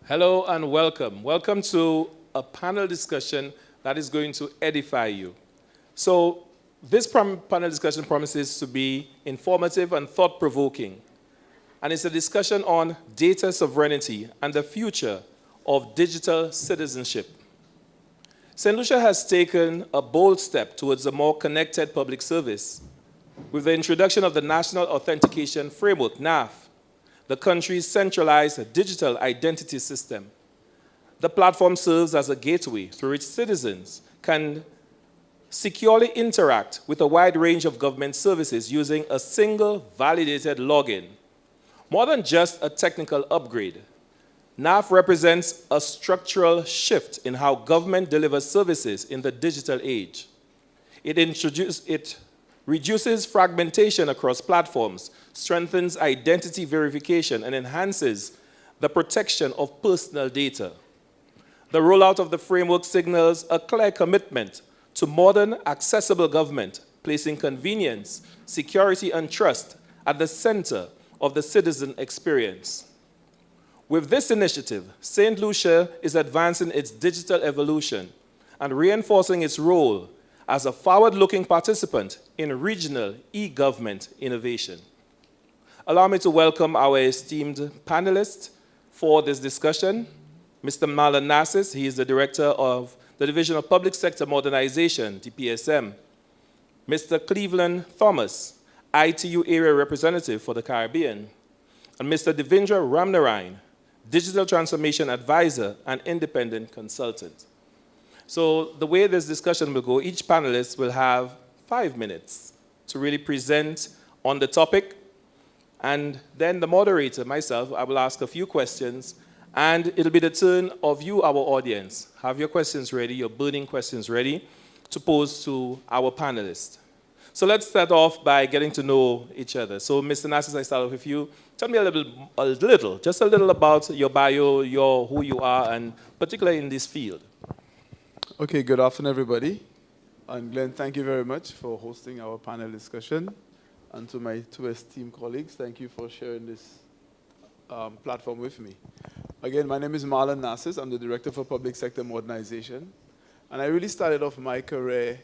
Hello and welcome. Welcome to a panel discussion that is going to edify you. So this panel discussion promises to be informative and thought-provoking. And it's a discussion on data sovereignty and the future of digital citizenship. Saint Lucia has taken a bold step towards a more connected public service with the introduction of the National Authentication Framework, NAF, the country's centralized digital identity system. The platform serves as a gateway through which citizens can securely interact with a wide range of government services using a single validated login. More than just a technical upgrade, NAF represents a structural shift in how government delivers services in the digital age. It reduces fragmentation across platforms, strengthens identity verification, and enhances the protection of personal data. The rollout of the framework signals a clear commitment to modern, accessible government, placing convenience, security, and trust at the center of the citizen experience. With this initiative, Saint Lucia is advancing its digital evolution and reinforcing its role as a forward-looking participant in regional e-government innovation. Allow me to welcome our esteemed panelists for this discussion. Mr. Marlon Narcisse, he is the Director of the Division of Public Sector Modernization, DPSM. Mr. Cleveland Thomas, ITU Area Representative for the Caribbean. And Mr. Devindra Ramnarine, Digital Transformation Advisor and Independent Consultant. So the way this discussion will go, each panelist will have 5 minutes to really present on the topic. And then the moderator, myself, I will ask a few questions. And it'll be the turn of you, our audience. Have your questions ready, your burning questions ready to pose to our panelists. So let's start off by getting to know each other. So Mr. Narcisse, I start off with you. Tell me just a little about your bio, who you are, and particularly in this field. Okay, good afternoon, everybody. And Glenn, thank you very much for hosting our panel discussion. And to my two esteemed colleagues, thank you for sharing this platform with me. Again, my name is Marlon Narcisse. I'm the Director for Public Sector Modernization. And I really started off my career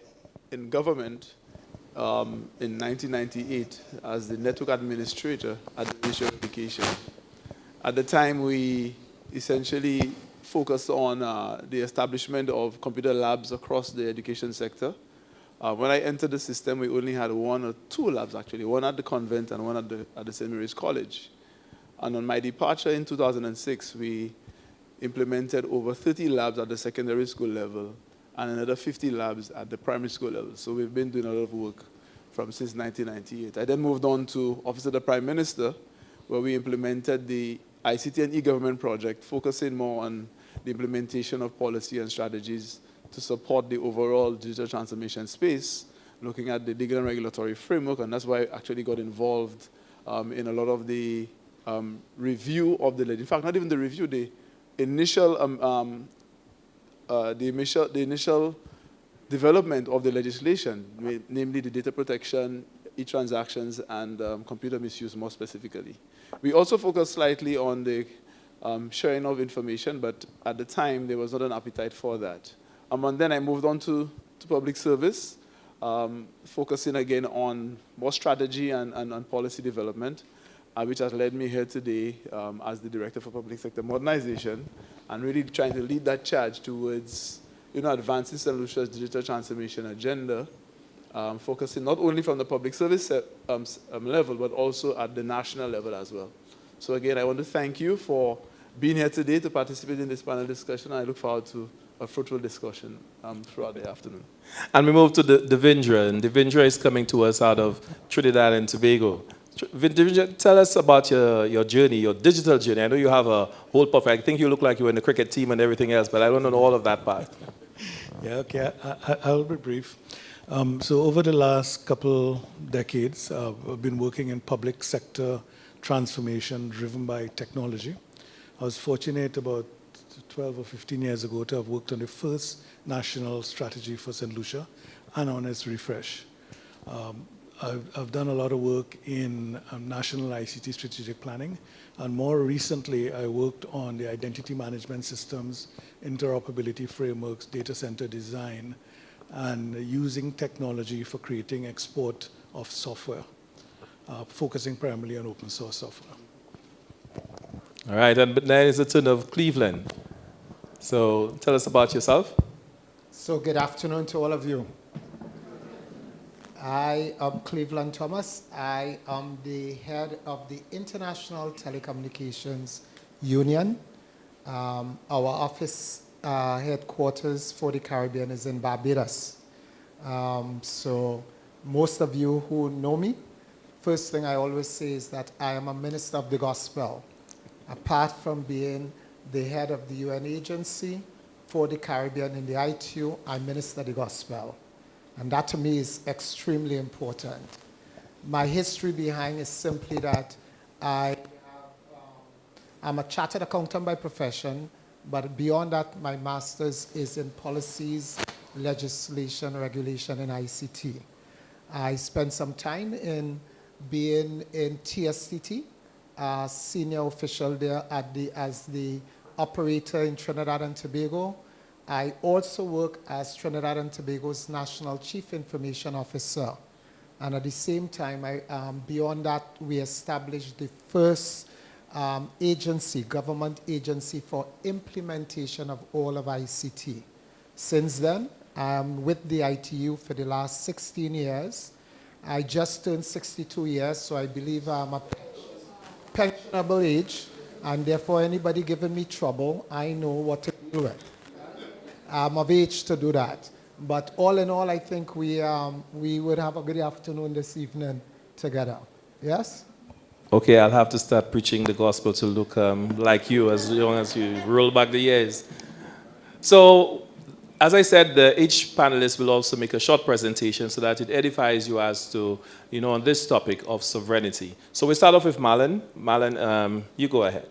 in government in 1998 as the Network Administrator at the Ministry of Education. At the time, we essentially focused on the establishment of computer labs across the education sector. When I entered the system, we only had 1 or 2 labs, actually, one at the convent and one at the St. Mary's College. And on my departure in 2006, we implemented over 30 labs at the secondary school level and another 50 labs at the primary school level. So we've been doing a lot of work since 1998. I then moved on to Office of the Prime Minister, where we implemented the ICT and e-government project, focusing more on the implementation of policy and strategies to support the overall digital transformation space, looking at the legal and regulatory framework, and that's why I actually got involved in a lot of the review of the legislation. In fact, not even the review, the initial development of the legislation, namely the data protection, e-transactions, and computer misuse more specifically. We also focused slightly on the sharing of information, but at the time, there was not an appetite for that. And then I moved on to public service, focusing again on more strategy and policy development, which has led me here today as the Director for Public Sector Modernization, and really trying to lead that charge towards advancing Saint Lucia's digital transformation agenda, focusing not only from the public service level, but also at the national level as well. So again, I want to thank you for being here today to participate in this panel discussion. I look forward to a fruitful discussion throughout the afternoon. And we move to Devindra, and Devindra is coming to us out of Trinidad and Tobago. Devindra, tell us about your journey, your digital journey. I know you have a whole perfect. I think you look like you were in the cricket team and everything else, but I don't know all of that part. Yeah, okay, I'll be brief. So over the last couple decades, I've been working in public sector transformation driven by technology. I was fortunate about 12 or 15 years ago to have worked on the first national strategy for St. Lucia and on its refresh. I've done a lot of work in national ICT strategic planning, and more recently, I worked on the identity management systems, interoperability frameworks, data center design, and using technology for creating export of software, focusing primarily on open source software. All right, and then it's the turn of Cleveland. So tell us about yourself. So good afternoon to all of you. I am Cleveland Thomas. I am the head of the International Telecommunications Union. Our office headquarters for the Caribbean is in Barbados. So most of you who know me, first thing I always say is that I am a minister of the gospel. Apart from being the head of the UN agency for the Caribbean in the ITU, I minister the gospel. And that to me is extremely important. My history behind is simply that I'm a chartered accountant by profession, but beyond that, my master's is in policies, legislation, regulation, and ICT. I spent some time in being in TSTT, senior official there as the operator in Trinidad and Tobago. I also work as Trinidad and Tobago's National Chief Information Officer. And at the same time, beyond that, we established the first government agency for implementation of all of ICT. Since then, I'm with the ITU for the last 16 years. I just turned 62 years, so I believe I'm a pensionable age, and therefore anybody giving me trouble, I know what to deal with. I'm of age to do that. But all in all, I think we would have a good afternoon this evening together. Yes? Okay, I'll have to start preaching the gospel to look like you as long as you roll back the years. So, as I said, each panelist will also make a short presentation so that it edifies you as to, on this topic of sovereignty. So we start off with Marlon. Marlon, you go ahead.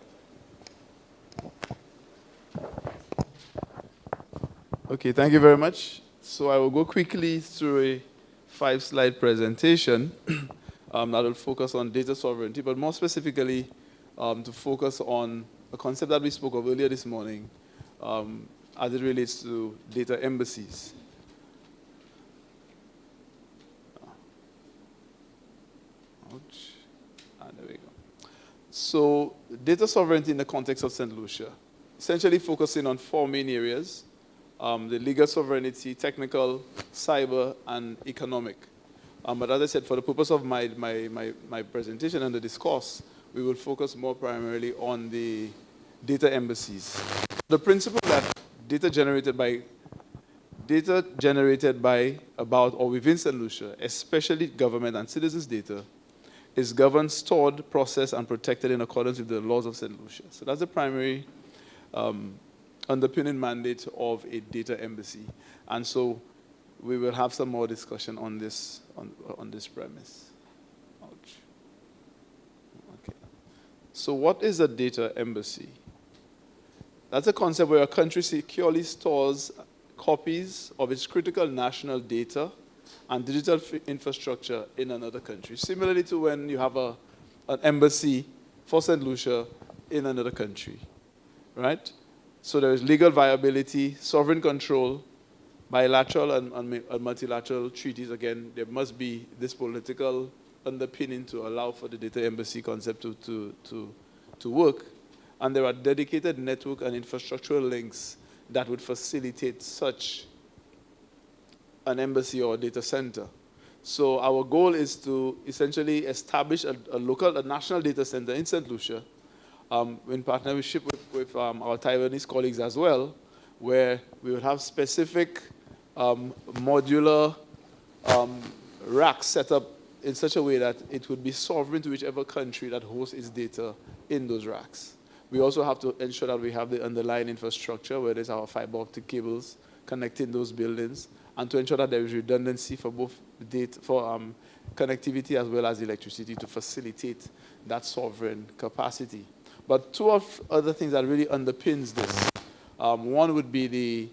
Okay, thank you very much. So I will go quickly through a 5-slide presentation that will focus on data sovereignty, but more specifically to focus on a concept that we spoke of earlier this morning as it relates to data embassies. Ouch. There we go. So data sovereignty in the context of Saint Lucia, essentially focusing on 4 main areas. The legal sovereignty, technical, cyber, and economic. But as I said, for the purpose of my presentation and the discourse, we will focus more primarily on the data embassies. The principle that data generated by, about, or within Saint Lucia, especially government and citizens' data, is governed, stored, processed, and protected in accordance with the laws of Saint Lucia. So that's the primary underpinning mandate of a data embassy. And so we will have some more discussion on this premise. Ouch. Okay. So what is a data embassy? That's a concept where a country securely stores copies of its critical national data and digital infrastructure in another country. Similarly to when you have an embassy for Saint Lucia in another country, right? So there is legal viability, sovereign control, bilateral and multilateral treaties. Again, there must be this political underpinning to allow for the data embassy concept to work. And there are dedicated network and infrastructural links that would facilitate such an embassy or a data center. So our goal is to essentially establish a national data center in Saint Lucia, in partnership with our Taiwanese colleagues as well, where we will have specific modular racks set up in such a way that it would be sovereign to whichever country that hosts its data in those racks. We also have to ensure that we have the underlying infrastructure, where there's our fiber optic cables connecting those buildings, and to ensure that there is redundancy for both connectivity as well as electricity to facilitate that sovereign capacity. But 2 other things that really underpins this. One would be the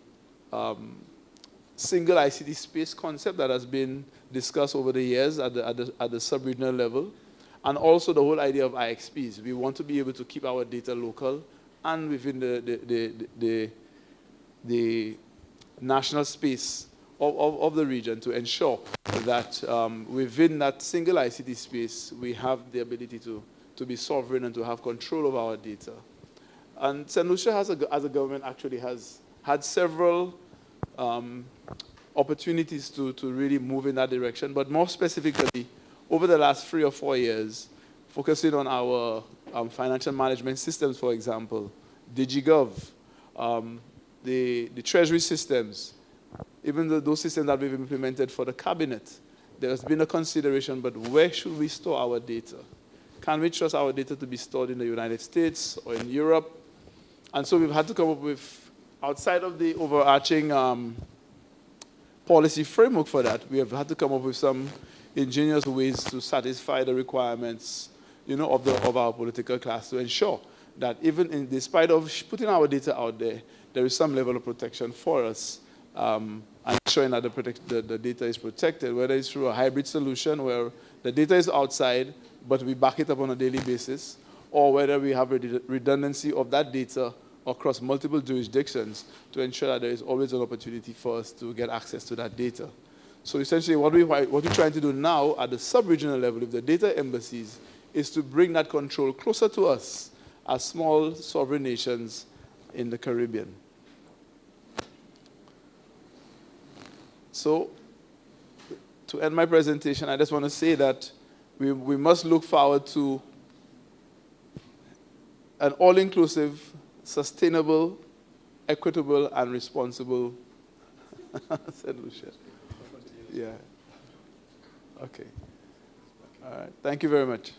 single ICT space concept that has been discussed over the years at the sub-regional level, and also the whole idea of IXPs. We want to be able to keep our data local and within the national space of the region to ensure that within that single ICT space, we have the ability to be sovereign and to have control of our data. And Saint Lucia as a government actually has had several opportunities to really move in that direction, but more specifically, over the last 3 or 4 years, focusing on our financial management systems, for example, DigiGov, the treasury systems, even those systems that we've implemented for the cabinet, there's been a consideration, but where should we store our data? Can we trust our data to be stored in the United States or in Europe? And so we've had to come up with, outside of the overarching policy framework for that, we have had to come up with some ingenious ways to satisfy the requirements, of our political class to ensure that even in spite of putting our data out there, there is some level of protection for us, and ensuring that the data is protected, whether it's through a hybrid solution where the data is outside, but we back it up on a daily basis, or whether we have redundancy of that data across multiple jurisdictions to ensure that there is always an opportunity for us to get access to that data. So essentially what we're trying to do now at the sub-regional level with the data embassies is to bring that control closer to us as small sovereign nations in the Caribbean. So to end my presentation, I just want to say that we must look forward to an all-inclusive, sustainable, equitable, and responsible Saint Lucia. Yeah. Okay. All right. Thank you very much.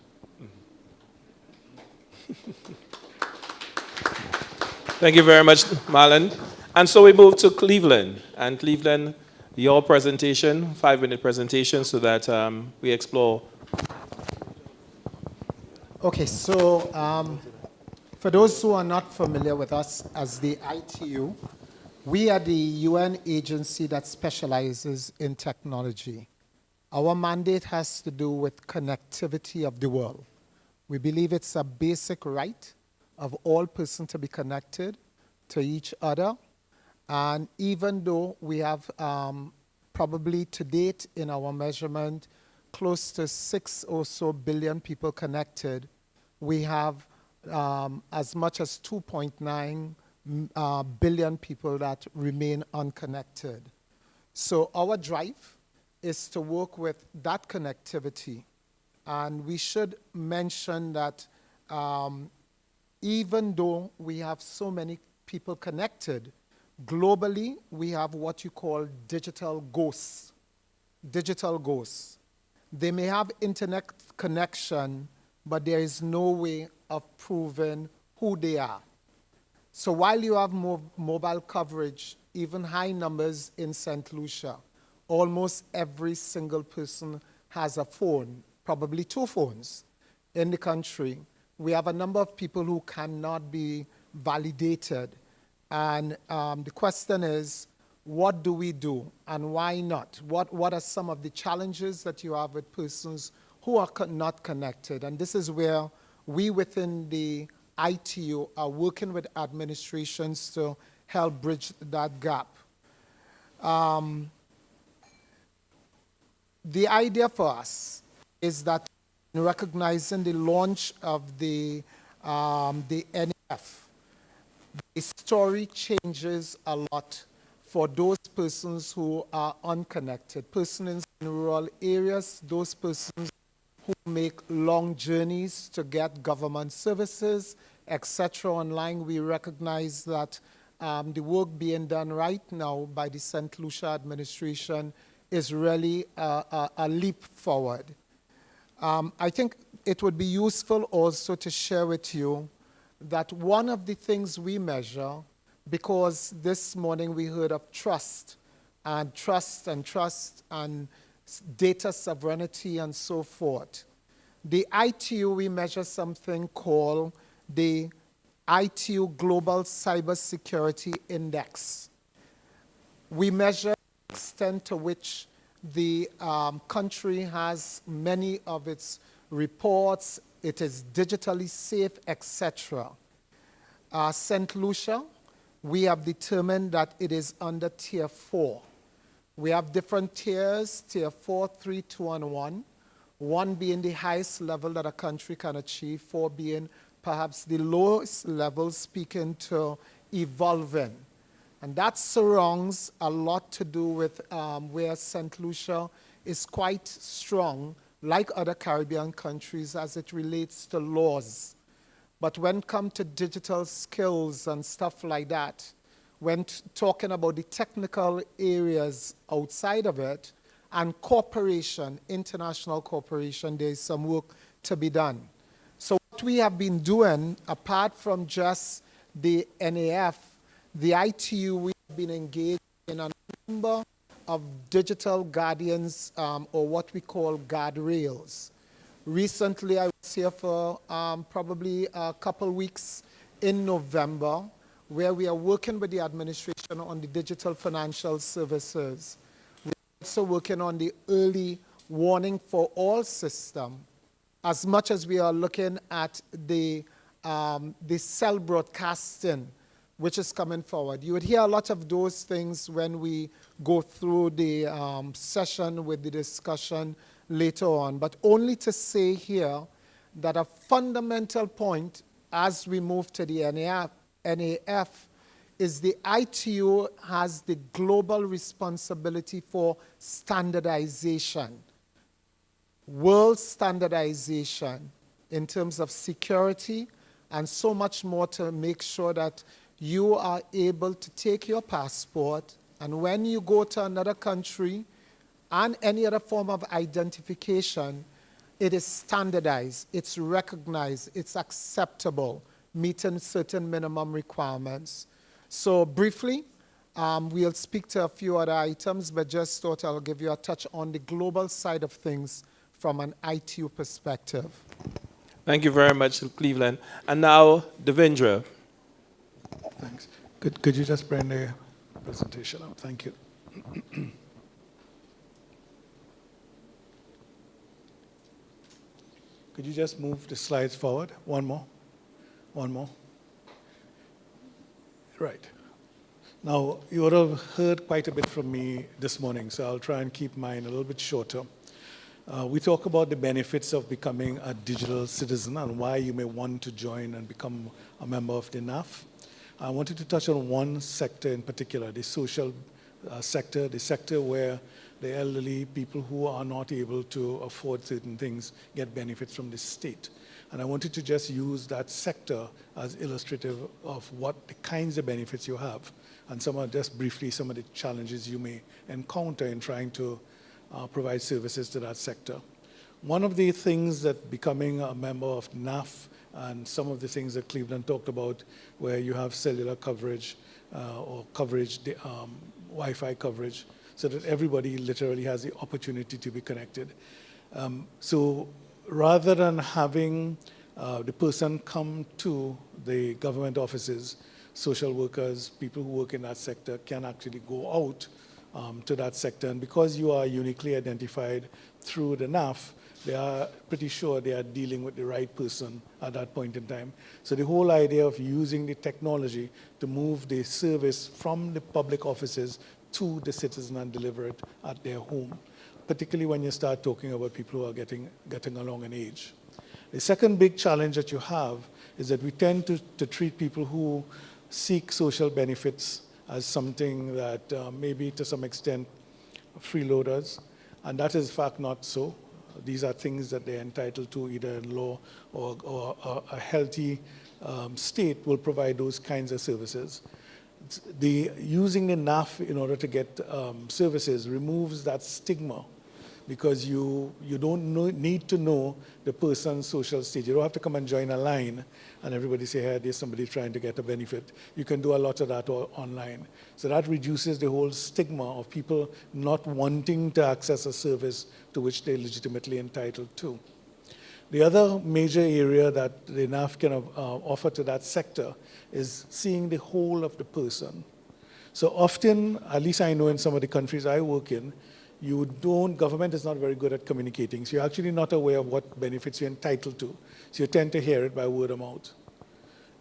Thank you very much, Marlon. And so we move to Cleveland. And Cleveland, your presentation, 5-minute presentation, so that we explore. Okay, so for those who are not familiar with us as the ITU, we are the UN agency that specializes in technology. Our mandate has to do with connectivity of the world. We believe it's a basic right of all persons to be connected to each other. And even though we have probably to date in our measurement close to 6 or so billion people connected, we have as much as 2.9 billion people that remain unconnected. So our drive is to work with that connectivity. And we should mention that even though we have so many people connected, globally we have what you call digital ghosts. Digital ghosts. They may have internet connection, but there is no way of proving who they are. So while you have mobile coverage, even high numbers in Saint Lucia, almost every single person has a phone, probably 2 phones in the country. We have a number of people who cannot be validated. And the question is, what do we do and why not? What are some of the challenges that you have with persons who are not connected? And this is where we within the ITU are working with administrations to help bridge that gap. The idea for us is that in recognizing the launch of the NEF, the story changes a lot for those persons who are unconnected, persons in rural areas, those persons who make long journeys to get government services, etc. online. We recognize that the work being done right now by the Saint Lucia administration is really a leap forward. I think it would be useful also to share with you that one of the things we measure, because this morning we heard of trust and data sovereignty and so forth. The ITU, we measure something called the ITU Global Cybersecurity Index. We measure the extent to which The country has many of its reports. It is digitally safe, etc. Saint Lucia, we have determined that it is under Tier 4. We have different tiers, Tier 4, 3, 2, and 1. 1 being the highest level that a country can achieve, 4 being perhaps the lowest level, speaking to evolving. And that surrounds a lot to do with where St. Lucia is quite strong, like other Caribbean countries, as it relates to laws. But when it comes to digital skills and stuff like that, when talking about the technical areas outside of it, and cooperation, international cooperation, there is some work to be done. So what we have been doing, apart from just the NAF, the ITU, we have been engaged in a number of digital guardians, or what we call guardrails. Recently, I was here for probably a couple weeks in November, where we are working with the administration on the digital financial services. We're also working on the early warning for all system, as much as we are looking at the cell broadcasting, which is coming forward. You would hear a lot of those things when we go through the session with the discussion later on, but only to say here that a fundamental point as we move to the NAF is the ITU has the global responsibility for standardization, world standardization in terms of security, and so much more to make sure that you are able to take your passport, and when you go to another country and any other form of identification, it is standardized, it's recognized, it's acceptable, meeting certain minimum requirements. So briefly, we'll speak to a few other items, but just thought I'll give you a touch on the global side of things from an ITU perspective. Thank you very much, Cleveland. And now, Devindra. Thanks. Could you just bring the presentation up? Thank you. Could you just move the slides forward? One more. One more. Right. Now, you would have heard quite a bit from me this morning, so I'll try and keep mine a little bit shorter. We talk about the benefits of becoming a digital citizen and why you may want to join and become a member of the NAF. I wanted to touch on one sector in particular, the social sector, the sector where the elderly, people who are not able to afford certain things, get benefits from the state. And I wanted to just use that sector as illustrative of what the kinds of benefits you have, and just briefly some of the challenges you may encounter in trying to provide services to that sector. One of the things that becoming a member of NAF, and some of the things that Cleveland talked about, where you have cellular coverage or coverage, Wi-Fi coverage, so that everybody literally has the opportunity to be connected. So rather than having the person come to the government offices, social workers, people who work in that sector can actually go out to that sector. And because you are uniquely identified through the NAF, they are pretty sure they are dealing with the right person at that point in time. So the whole idea of using the technology to move the service from the public offices to the citizen and deliver it at their home, particularly when you start talking about people who are getting along in age. The second big challenge that you have is that we tend to treat people who seek social benefits as something that maybe to some extent freeloaders, and that is in fact not so. These are things that they're entitled to either in law or a healthy state will provide those kinds of services. Using the NAF in order to get services removes that stigma, because you don't need to know the person's social stage. You don't have to come and join a line and everybody say, hey, there's somebody trying to get a benefit. You can do a lot of that online. So that reduces the whole stigma of people not wanting to access a service to which they're legitimately entitled to. The other major area that the NAF can offer to that sector is seeing the whole of the person. So often, at least I know in some of the countries I work in, government is not very good at communicating, so you're actually not aware of what benefits you're entitled to. So you tend to hear it by word of mouth.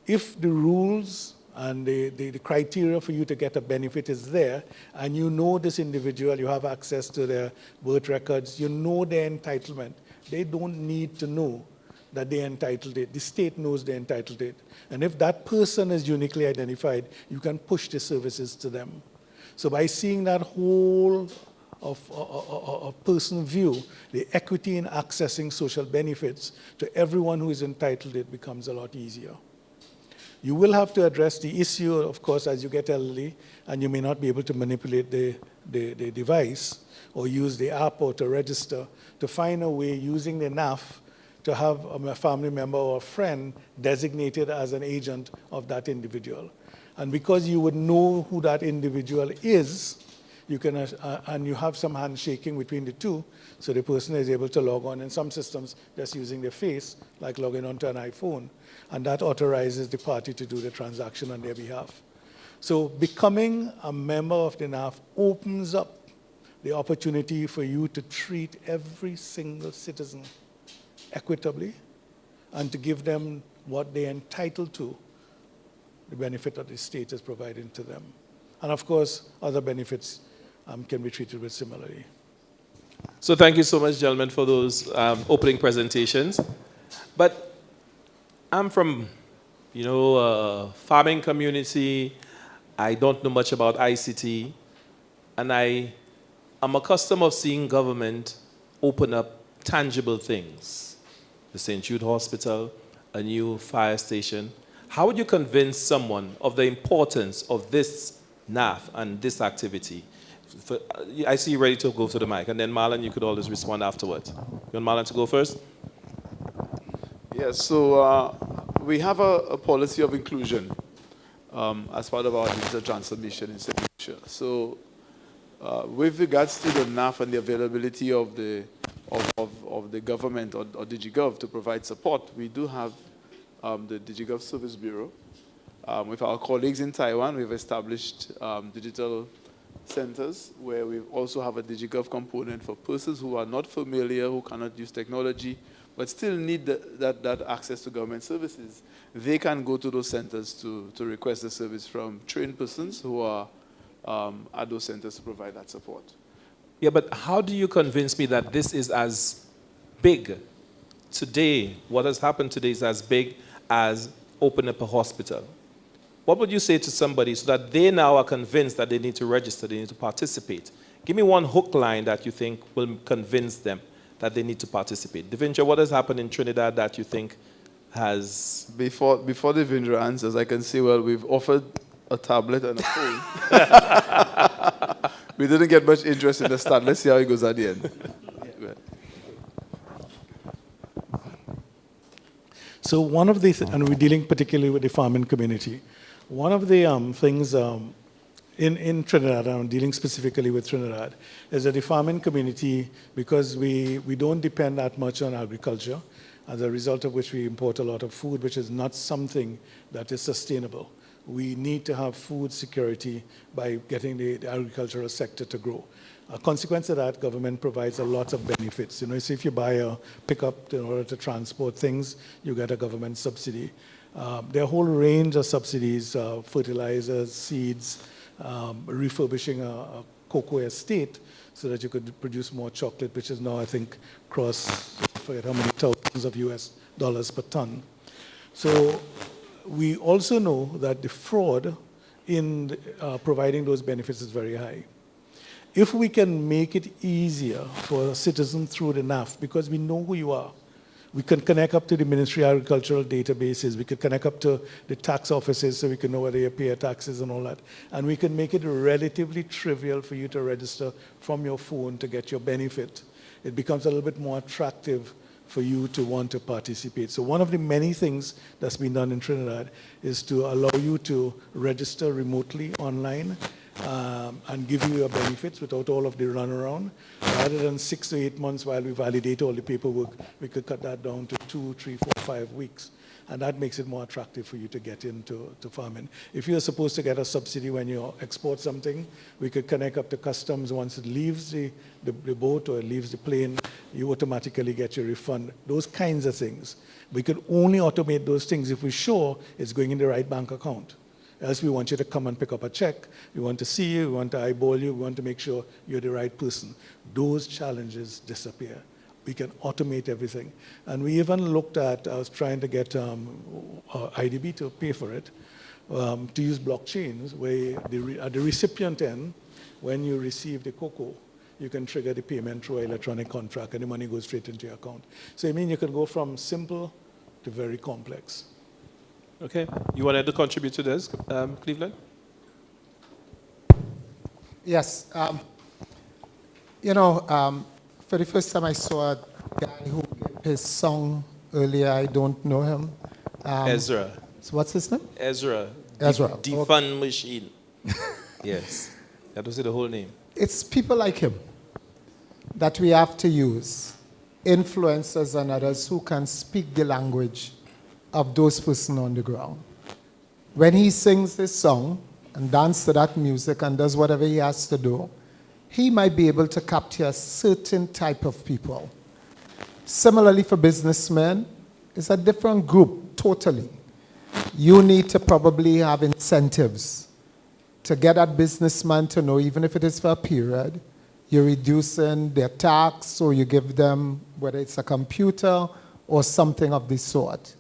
If the rules and the criteria for you to get a benefit is there, and you know this individual, you have access to their birth records, you know their entitlement, they don't need to know that they're entitled to it. The state knows they're entitled to it. And if that person is uniquely identified, you can push the services to them. So by seeing that whole of person view, the equity in accessing social benefits to everyone who is entitled to it becomes a lot easier. You will have to address the issue, of course, as you get elderly, and you may not be able to manipulate the device or use the app or to register, to find a way using the NAF to have a family member or a friend designated as an agent of that individual. And because you would know who that individual is, you can, and you have some handshaking between the two, so the person is able to log on in some systems just using their face, like logging onto an iPhone, and that authorizes the party to do the transaction on their behalf. So becoming a member of the NAF opens up the opportunity for you to treat every single citizen equitably and to give them what they're entitled to, the benefit that the state is providing to them. And of course, other benefits can be treated with similarly. So thank you so much, gentlemen, for those opening presentations. But I'm from, a farming community. I don't know much about ICT. And I am accustomed of seeing government open up tangible things. The St. Jude Hospital, a new fire station. How would you convince someone of the importance of this NAF and this activity? I see you ready to go to the mic, and then Marlon, you could always respond afterwards. You want Marlon to go first? Yes, so we have a policy of inclusion as part of our digital transformation in Saint Lucia. So with regards to the NAF and the availability of the government or DigiGov to provide support, we do have the DigiGov Service Bureau. With our colleagues in Taiwan, we've established digital centers where we also have a DigiGov component for persons who are not familiar, who cannot use technology, but still need that access to government services. They can go to those centers to request the service from trained persons who are at those centers to provide that support. Yeah, but how do you convince me that this is as big today, what has happened today is as big as open up a hospital? What would you say to somebody so that they now are convinced that they need to register, they need to participate? Give me one hook line that you think will convince them that they need to participate. Devindra, what has happened in Trinidad that you think has... Before Devindra answers, I can say, well, we've offered a tablet and a phone. We didn't get much interest in the start. Let's see how it goes at the end. Yeah. So one of the, and we're dealing particularly with the farming community, one of the things in Trinidad, I'm dealing specifically with Trinidad, is that the farming community, because we don't depend that much on agriculture, as a result of which we import a lot of food, which is not something that is sustainable. We need to have food security by getting the agricultural sector to grow. A consequence of that, government provides a lot of benefits. So if you buy a pickup in order to transport things, you get a government subsidy. There are a whole range of subsidies, fertilizers, seeds, refurbishing a cocoa estate so that you could produce more chocolate, which is now, I think, I forget how many thousands of US dollars per ton. So we also know that the fraud in providing those benefits is very high. If we can make it easier for a citizen through the NAF, because we know who you are, we can connect up to the Ministry of Agricultural databases, we could connect up to the tax offices so we can know whether you pay your taxes and all that. And we can make it relatively trivial for you to register from your phone to get your benefit. It becomes a little bit more attractive for you to want to participate. So one of the many things that's been done in Trinidad is to allow you to register remotely online and give you your benefits without all of the runaround. Rather than 6 to 8 months while we validate all the paperwork, we could cut that down to 2, 3, 4, 5 weeks. And that makes it more attractive for you to get into farming. If you're supposed to get a subsidy when you export something, we could connect up to customs. Once it leaves the boat or it leaves the plane, you automatically get your refund. Those kinds of things. We could only automate those things if we're sure it's going in the right bank account. Else we want you to come and pick up a check. We want to see you, we want to eyeball you, we want to make sure you're the right person. Those challenges disappear. We can automate everything. And we even looked at, I was trying to get IDB to pay for it, to use blockchains where at the recipient end, when you receive the cocoa, you can trigger the payment through an electronic contract and the money goes straight into your account. So I mean you can go from simple to very complex. Okay. You wanted to contribute to this, Cleveland? Yes. For the first time I saw a guy who gave his song earlier. I don't know him. Ezra. So what's his name? Ezra. Ezra. Defund machine. Yes. That was the whole name. It's people like him that we have to use, influencers and others who can speak the language of those persons on the ground. When he sings this song and dances to that music and does whatever he has to do, he might be able to capture a certain type of people. Similarly for businessmen, it's a different group, totally. You need to probably have incentives to get that businessman to know, even if it is for a period, you're reducing their tax or you give them, whether it's a computer or something of this sort.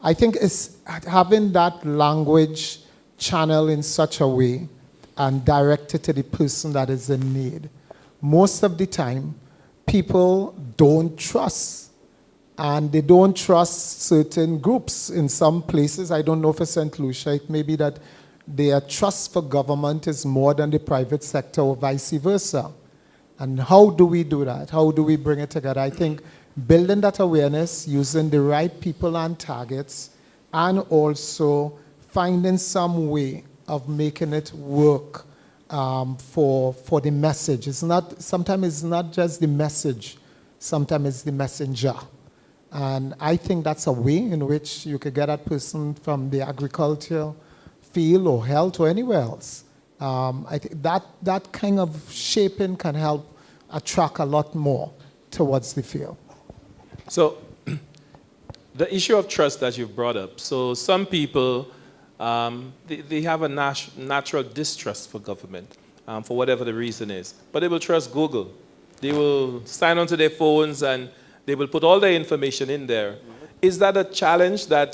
I think it's having that language channel in such a way and direct it to the person that is in need. Most of the time, people don't trust. And they don't trust certain groups. In some places, I don't know for Saint Lucia, it may be that their trust for government is more than the private sector or vice versa. And how do we do that? How do we bring it together? I think building that awareness, using the right people and targets, and also finding some way of making it work for the message. Sometimes it's not just the message, sometimes it's the messenger. And I think that's a way in which you could get that person from the agricultural field or health or anywhere else. I think that kind of shaping can help attract a lot more towards the field. So the issue of trust that you've brought up, so some people, they have a natural distrust for government, for whatever the reason is. But they will trust Google. They will sign onto their phones and they will put all their information in there. Is that a challenge that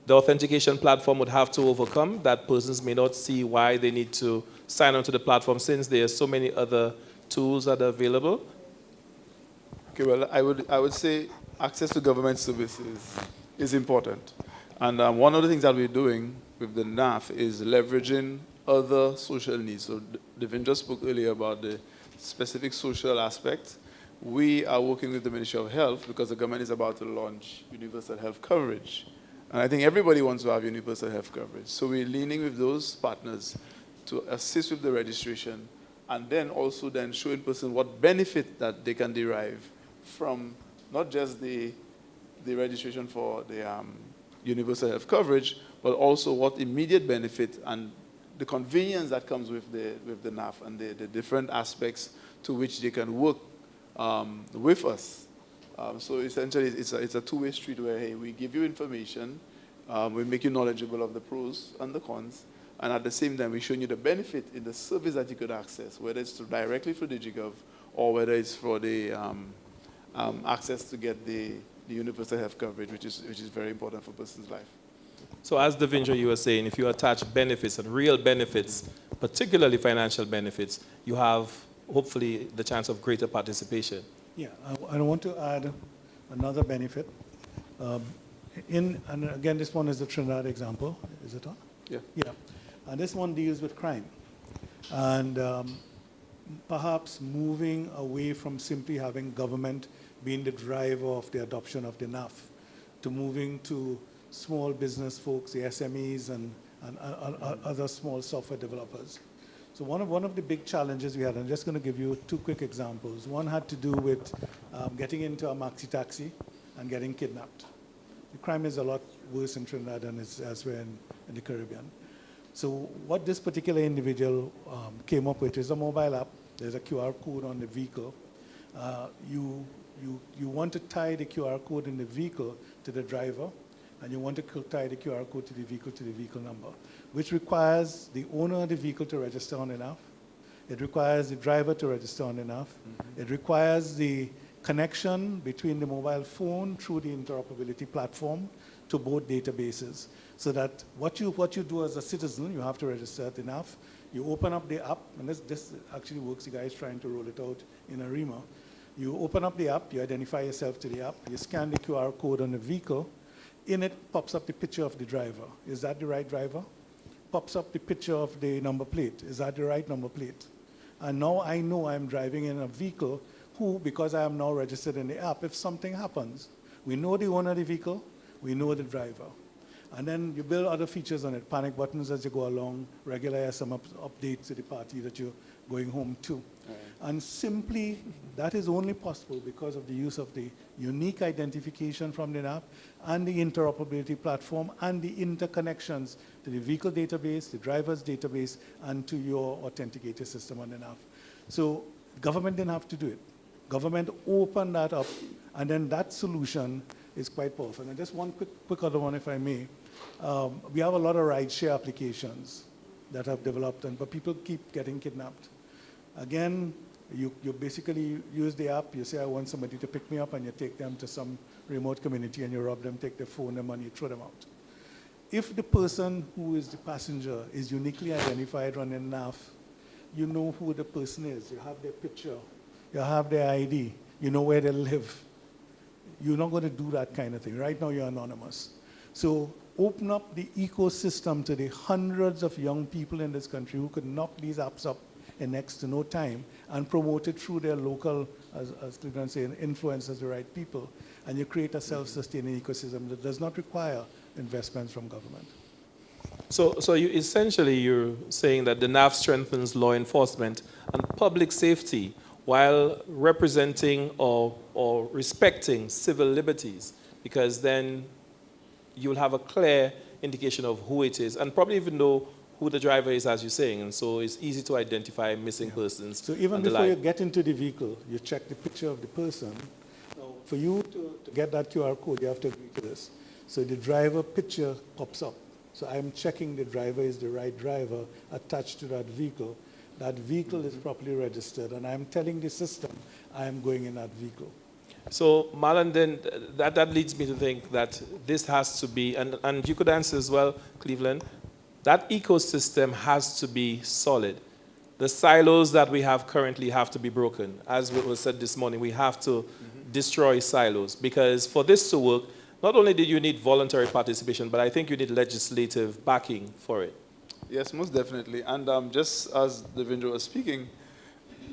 the authentication platform would have to overcome, that persons may not see why they need to sign onto the platform since there are so many other tools that are available? Okay, well, I would say access to government services is important. And one of the things that we're doing with the NAF is leveraging other social needs. So Devindra spoke earlier about the specific social aspect. We are working with the Ministry of Health because the government is about to launch universal health coverage. And I think everybody wants to have universal health coverage. So we're leaning with those partners to assist with the registration and then also then showing person what benefit that they can derive from not just the registration for the universal health coverage, but also what immediate benefit and the convenience that comes with the NAF and the different aspects to which they can work with us. So essentially, it's a two-way street where, hey, we give you information, we make you knowledgeable of the pros and the cons, and at the same time, we're showing you the benefit in the service that you could access, whether it's directly through DigiGov or whether it's for the access to get the universal health coverage, which is very important for a person's life. So as Devindra, you were saying, if you attach benefits and real benefits, particularly financial benefits, you have hopefully the chance of greater participation. Yeah, I want to add another benefit. And again, this one is the Trinidad example. Is it on? Yeah. Yeah. And this one deals with crime. And perhaps moving away from simply having government being the driver of the adoption of the NAF to moving to small business folks, the SMEs and other small software developers. So one of the big challenges we had, I'm just going to give you two quick examples. One had to do with getting into a maxi taxi and getting kidnapped. The crime is a lot worse in Trinidad than it's elsewhere in the Caribbean. So what this particular individual came up with is a mobile app. There's a QR code on the vehicle. You want to tie the QR code in the vehicle to the driver, and you want to tie the QR code to the vehicle number, which requires the owner of the vehicle to register on enough. It requires the driver to register on enough. It requires the connection between the mobile phone through the interoperability platform to both databases. So that what you do as a citizen, you have to register at enough. You open up the app, and this actually works. The guy is trying to roll it out in Arima. You open up the app, you identify yourself to the app, you scan the QR code on the vehicle. In it pops up the picture of the driver. Is that the right driver? Pops up the picture of the number plate. Is that the right number plate? And now I know I'm driving in a vehicle who, because I am now registered in the app, if something happens, we know the owner of the vehicle, we know the driver. And then you build other features on it, panic buttons as you go along, regular SM updates to the party that you're going home to. Right. And simply, that is only possible because of the use of the unique identification from the app and the interoperability platform and the interconnections to the vehicle database, the driver's database, and to your authenticator system on the app. So government didn't have to do it. Government opened that up, and then that solution is quite powerful. And just one quick other one, if I may. We have a lot of rideshare applications that have developed, but people keep getting kidnapped. Again, you basically use the app, you say, I want somebody to pick me up, and you take them to some remote community, and you rob them, take their phone, their money, throw them out. If the person who is the passenger is uniquely identified on the nav, you know who the person is. You have their picture, you have their ID, you know where they live. You're not going to do that kind of thing. Right now, you're anonymous. So open up the ecosystem to the hundreds of young people in this country who could knock these apps up in next to no time and promote it through their local, as Cleveland say, influencers, the right people. And you create a self-sustaining ecosystem that does not require investments from government. So you're saying that the NAV strengthens law enforcement and public safety while representing or respecting civil liberties, because then you'll have a clear indication of who it is, and probably even know who the driver is, as you're saying, and so it's easy to identify missing persons. So even before you get into the vehicle, you check the picture of the person. Now, for you to get that QR code, you have to agree to this. So the driver picture pops up. So I'm checking the driver is the right driver attached to that vehicle. That vehicle is properly registered, and I'm telling the system I am going in that vehicle. So, Marlon, then that leads me to think that this has to be, and you could answer as well, Cleveland, that ecosystem has to be solid. The silos that we have currently have to be broken. As was said this morning, we have to destroy silos, because for this to work, not only do you need voluntary participation, but I think you need legislative backing for it. Yes, most definitely. And just as Devindra was speaking,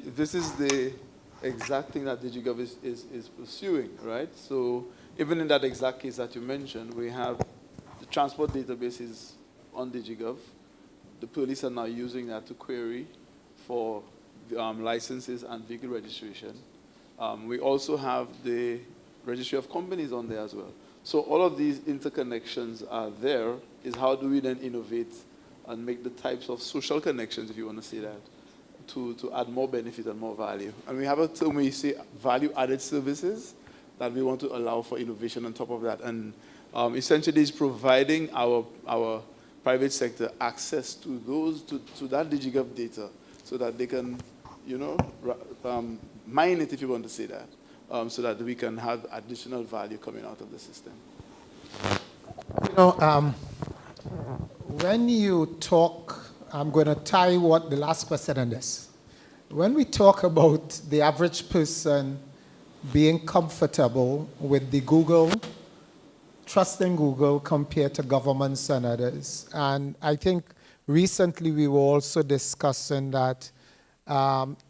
this is the exact thing that DigiGov is pursuing, right? So even in that exact case that you mentioned, we have the transport databases on DigiGov. The police are now using that to query for licenses and vehicle registration. We also have the registry of companies on there as well. So all of these interconnections are there. Is how do we then innovate and make the types of social connections, if you want to say that, to add more benefit and more value. And we have a term where we say value-added services that we want to allow for innovation on top of that. And essentially it's providing our private sector access to those, to that DigiGov data so that they can, mine it, if you want to say that, so that we can have additional value coming out of the system. When you talk, I'm going to tie what the last question on this. When we talk about the average person being comfortable with the Google, trusting Google compared to governments and others, and I think recently we were also discussing that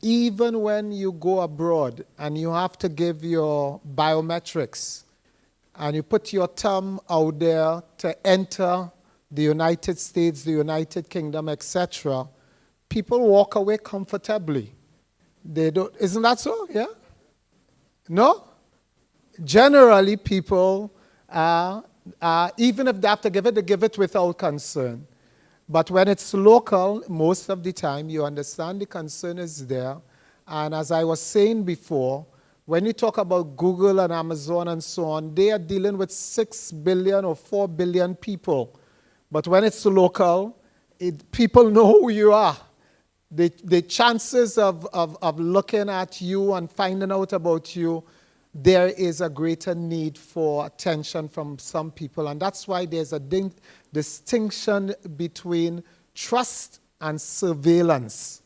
even when you go abroad and you have to give your biometrics and you put your thumb out there to enter the United States, the United Kingdom, etc., people walk away comfortably. They don't, isn't that so? Yeah? No? Generally, people, even if they have to give it, they give it without concern. But when it's local, most of the time, you understand the concern is there. And as I was saying before, when you talk about Google and Amazon and so on, they are dealing with 6 billion or 4 billion people. But when it's local, people know who you are. The chances of looking at you and finding out about you, there is a greater need for attention from some people. And that's why there's a distinction between trust and surveillance.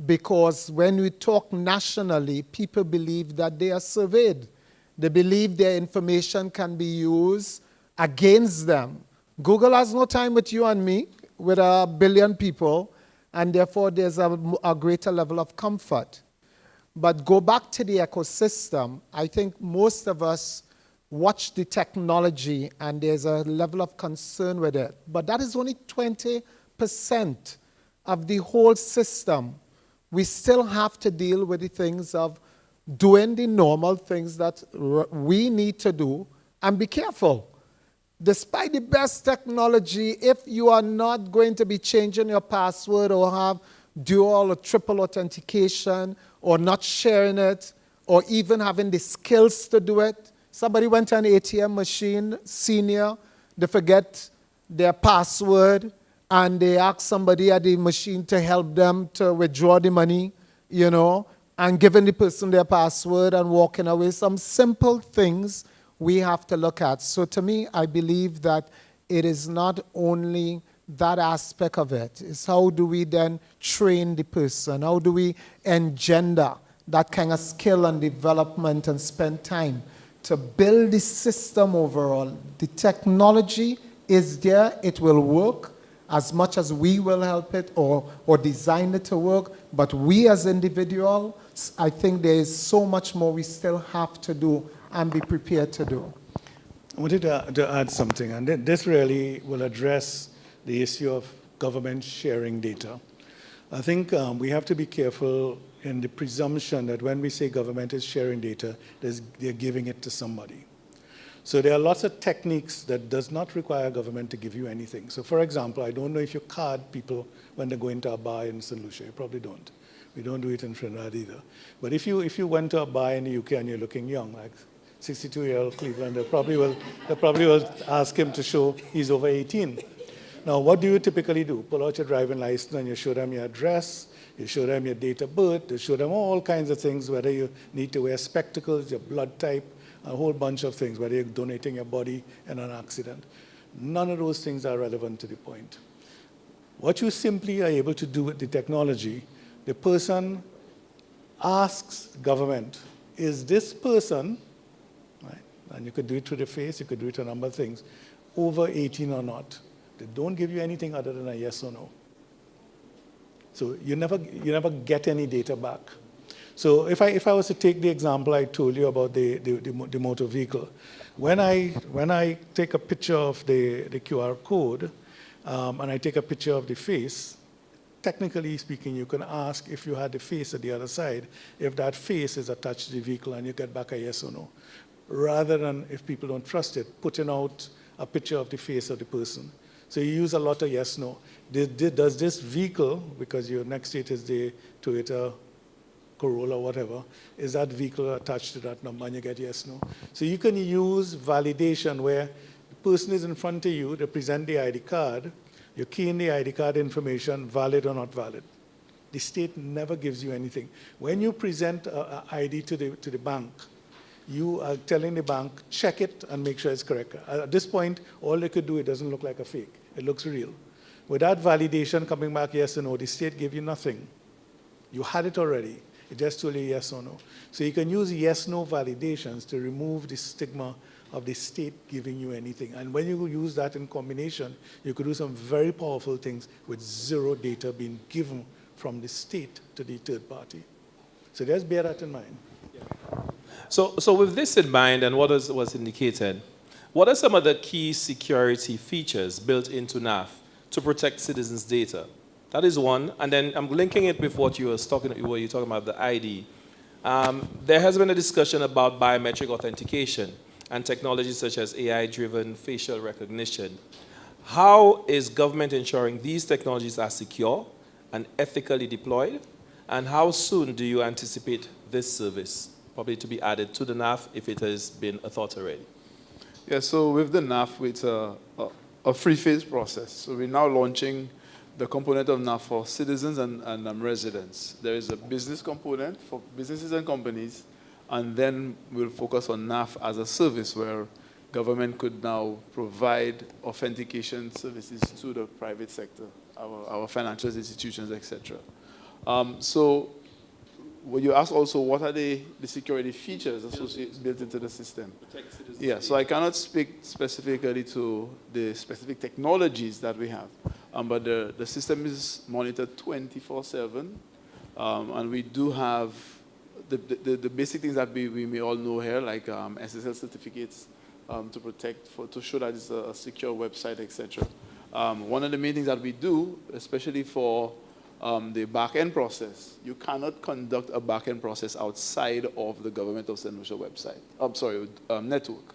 Because when we talk nationally, people believe that they are surveyed. They believe their information can be used against them. Google has no time with you and me, with 1 billion people, and therefore there's a greater level of comfort. But go back to the ecosystem. I think most of us watch the technology and there's a level of concern with it. But that is only 20% of the whole system. We still have to deal with the things of doing the normal things that we need to do and be careful. Despite the best technology, if you are not going to be changing your password or have dual or triple authentication or not sharing it or even having the skills to do it. Somebody went to an ATM machine, senior, they forget their password and they ask somebody at the machine to help them to withdraw the money, you know, and giving the person their password and walking away. Some simple things we have to look at. So to me, I believe that it is not only that aspect of it. It's how do we then train the person? How do we engender that kind of skill and development and spend time to build the system overall? The technology is there. It will work as much as we will help it or design it to work. But we as individuals, I think there is so much more we still have to do and be prepared to do. I wanted to add something, and this really will address the issue of government sharing data. I think we have to be careful in the presumption that when we say government is sharing data, they're giving it to somebody. So there are lots of techniques that does not require government to give you anything. So for example, I don't know if you card people when they go into a bar in Saint Lucia. You probably don't. We don't do it in Trinidad either. But if you went to a bar in the UK and you're looking young, like 62-year-old Cleveland, they probably will ask him to show he's over 18. Now, what do you typically do? Pull out your driving license and you show them your address, you show them your date of birth, you show them all kinds of things, whether you need to wear spectacles, your blood type, a whole bunch of things, whether you're donating your body in an accident. None of those things are relevant to the point. What you simply are able to do with the technology, the person asks government, is this person, right? And you could do it through the face, you could do it through a number of things, over 18 or not. They don't give you anything other than a yes or no. So you never get any data back. So if I was to take the example I told you about the motor vehicle, when I take a picture of the QR code and I take a picture of the face, technically speaking, you can ask if you had the face at the other side, if that face is attached to the vehicle, and you get back a yes or no. Rather than, if people don't trust it, putting out a picture of the face of the person. So you use a lot of yes, no. Does this vehicle, because your next to it is the Toyota Corolla, whatever, is that vehicle attached to that number, and you get yes, no. So you can use validation where the person is in front of you, they present the ID card, you key in the ID card information, valid or not valid. The state never gives you anything. When you present an ID to the bank, you are telling the bank, check it and make sure it's correct. At this point, all they could do, it doesn't look like a fake. It looks real. Without validation coming back yes or no, the state gave you nothing. You had it already. It just told you yes or no. So you can use yes-no validations to remove the stigma of the state giving you anything. And when you use that in combination, you could do some very powerful things with zero data being given from the state to the third party. So just bear that in mind. So with this in mind and what was indicated, what are some of the key security features built into NAF to protect citizens' data? That is one. And then I'm linking it with what you were talking about the ID. There has been a discussion about biometric authentication and technologies such as AI-driven facial recognition. How is government ensuring these technologies are secure and ethically deployed? And how soon do you anticipate this service probably to be added to the NAF if it has been a thought already? Yeah, so with the NAF, it's a free-phase process. So we're now launching the component of NAF for citizens and residents. There is a business component for businesses and companies, and then we'll focus on NAF as a service where government could now provide authentication services to the private sector, our financial institutions, etc. So when you ask also what are the security features associated built into the system? Yeah, so I cannot speak specifically to the specific technologies that we have, but the system is monitored 24/7, and we do have the basic things that we may all know here, like SSL certificates to protect, to show that it's a secure website, etc. One of the main things that we do, especially for the back-end process, you cannot conduct a back-end process outside of the government of Saint Lucia website. Network.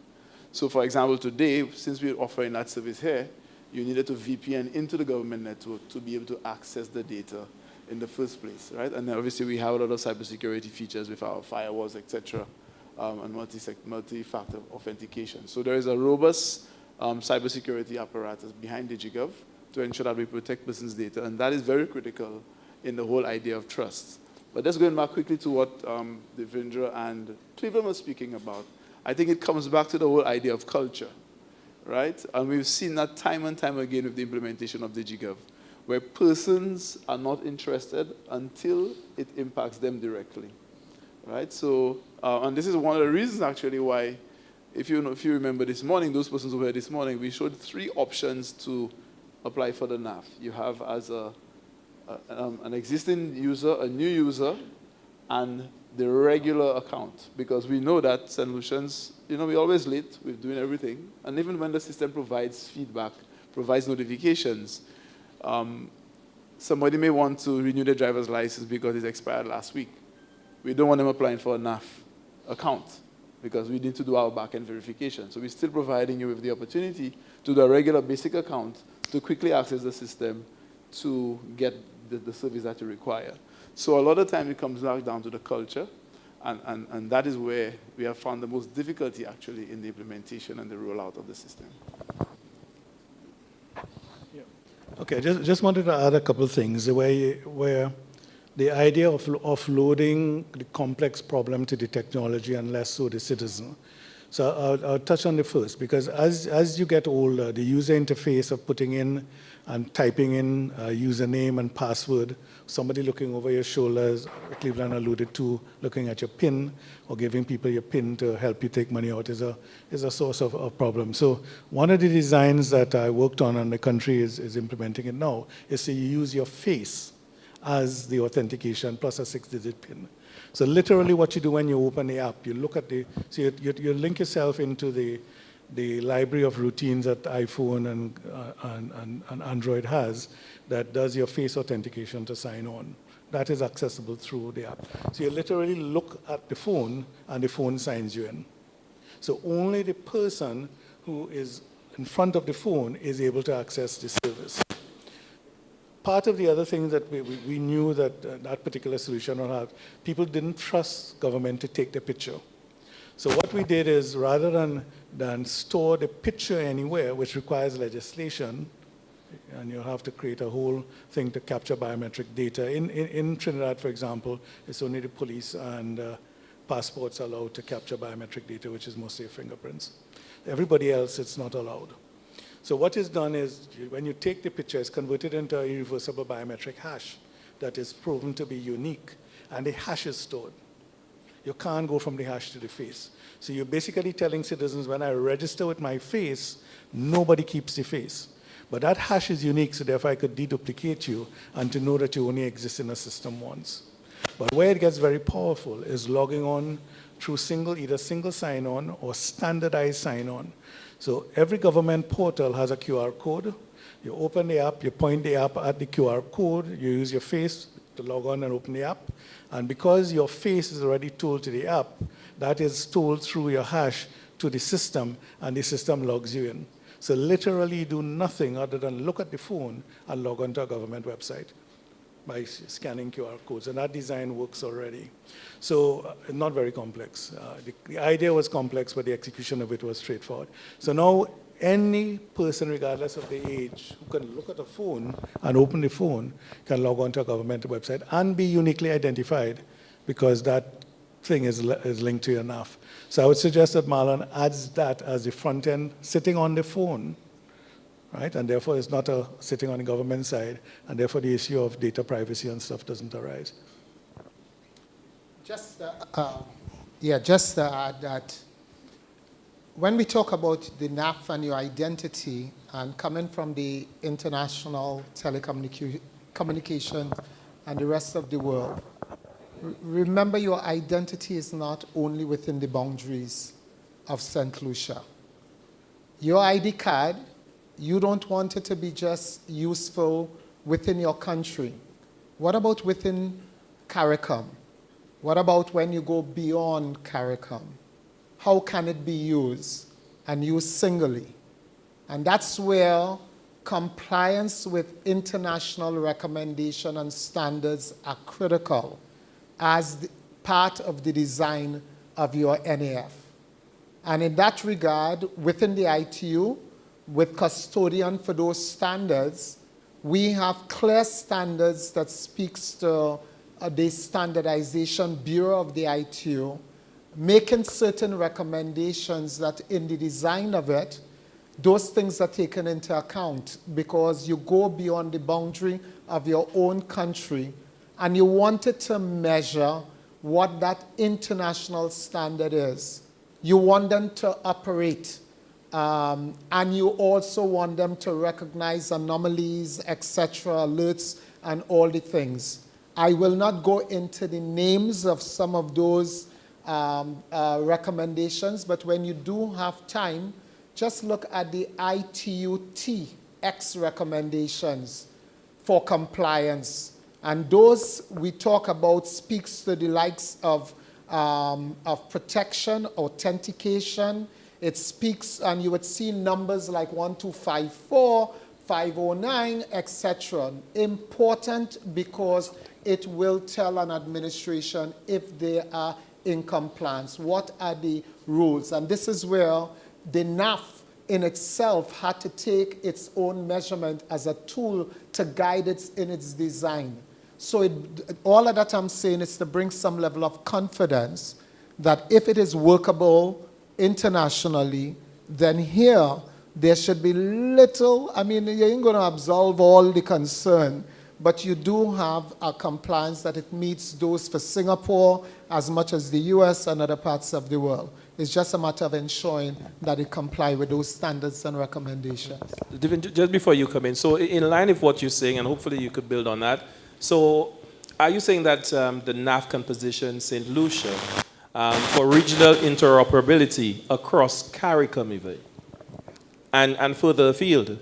So for example, today, since we're offering that service here, you needed to VPN into the government network to be able to access the data in the first place, right? And then obviously we have a lot of cybersecurity features with our firewalls, etc., and multi-factor authentication. So there is a robust cybersecurity apparatus behind DigiGov to ensure that we protect business data, and that is very critical in the whole idea of trust. But just going back quickly to what Devindra and Cleveland were speaking about, I think it comes back to the whole idea of culture, right? And we've seen that time and time again with the implementation of DigiGov, where persons are not interested until it impacts them directly, right? So, and this is one of the reasons actually why, if you remember this morning, those persons who were here this morning, we showed 3 options to apply for the NAF. You have as an existing user, a new user, and the regular account. Because we know that St. Lucians, we're always late, we're doing everything. And even when the system provides feedback, provides notifications, somebody may want to renew their driver's license because it expired last week. We don't want them applying for a NAF account because we need to do our back-end verification. So we're still providing you with the opportunity to do a regular basic account to quickly access the system to get the service that you require. So a lot of time it comes back down to the culture, and that is where we have found the most difficulty actually in the implementation and the rollout of the system. Yeah. Okay, just wanted to add a couple of things where the idea of offloading the complex problem to the technology and less so the citizen. So I'll touch on the first, because as you get older, the user interface of putting in and typing in a username and password, somebody looking over your shoulders, Cleveland alluded to, looking at your PIN or giving people your PIN to help you take money out is a source of problem. So one of the designs that I worked on and the country is implementing it now is to use your face as the authentication plus a 6-digit PIN. So literally what you do when you open the app, you look at so you link yourself into the library of routines that iPhone and Android has that does your face authentication to sign on. That is accessible through the app. So you literally look at the phone and the phone signs you in. So only the person who is in front of the phone is able to access the service. Part of the other thing that we knew that that particular solution would have, people didn't trust government to take the picture. So what we did is, rather than store the picture anywhere, which requires legislation, and you have to create a whole thing to capture biometric data. In Trinidad, for example, it's only the police and passports allowed to capture biometric data, which is mostly fingerprints. Everybody else, it's not allowed. So what is done is, when you take the picture, it's converted into a irreversible biometric hash that is proven to be unique, and the hash is stored. You can't go from the hash to the face. So you're basically telling citizens, when I register with my face, nobody keeps the face. But that hash is unique, so therefore I could deduplicate you and to know that you only exist in a system once. But where it gets very powerful is logging on through either single sign-on or standardized sign-on. So every government portal has a QR code, You open the app, you point the app at the QR code, you use your face to log on and open the app. And because your face is already told to the app, that is told through your hash to the system, and the system logs you in. So literally you do nothing other than look at the phone and log onto a government website by scanning QR codes, and that design works already. So not very complex. The idea was complex, but the execution of it was straightforward. So now any person, regardless of the age, who can look at a phone and open the phone can log onto a government website and be uniquely identified because that thing is linked to your NAF. So I would suggest that Marlon adds that as the front end sitting on the phone, right? And therefore it's not sitting on the government side, and therefore the issue of data privacy and stuff doesn't arise. Just to add that when we talk about the NAF and your identity, and coming from the international telecommunication and the rest of the world, remember your identity is not only within the boundaries of Saint Lucia. Your ID card, you don't want it to be just useful within your country. What about within CARICOM? What about when you go beyond CARICOM? How can it be used and used singly? And that's where compliance with international recommendation and standards are critical as part of the design of your NAF. And in that regard, within the ITU, with custodian for those standards, we have clear standards that speaks to the Standardization Bureau of the ITU, making certain recommendations that in the design of it, those things are taken into account because you go beyond the boundary of your own country and you wanted to measure what that international standard is. You want them to operate, and you also want them to recognize anomalies, etc., alerts, and all the things. I will not go into the names of some of those recommendations, but when you do have time, just look at the ITU-T-X recommendations for compliance. And those we talk about speaks to the likes of protection, authentication. It speaks, and you would see numbers like 1254, 509, etc. Important because it will tell an administration if they are in compliance. What are the rules? And this is where the NAF in itself had to take its own measurement as a tool to guide it in its design. So all of that I'm saying is to bring some level of confidence that if it is workable internationally, then here there should be little, I mean, you ain't going to absolve all the concern, but you do have a compliance that it meets those for Singapore as much as the US and other parts of the world. It's just a matter of ensuring that it complies with those standards and recommendations. Just before you come in, so in line with what you're saying, and hopefully you could build on that, so are you saying that the NAF can position St. Lucia for regional interoperability across CARICOM even, and further afield?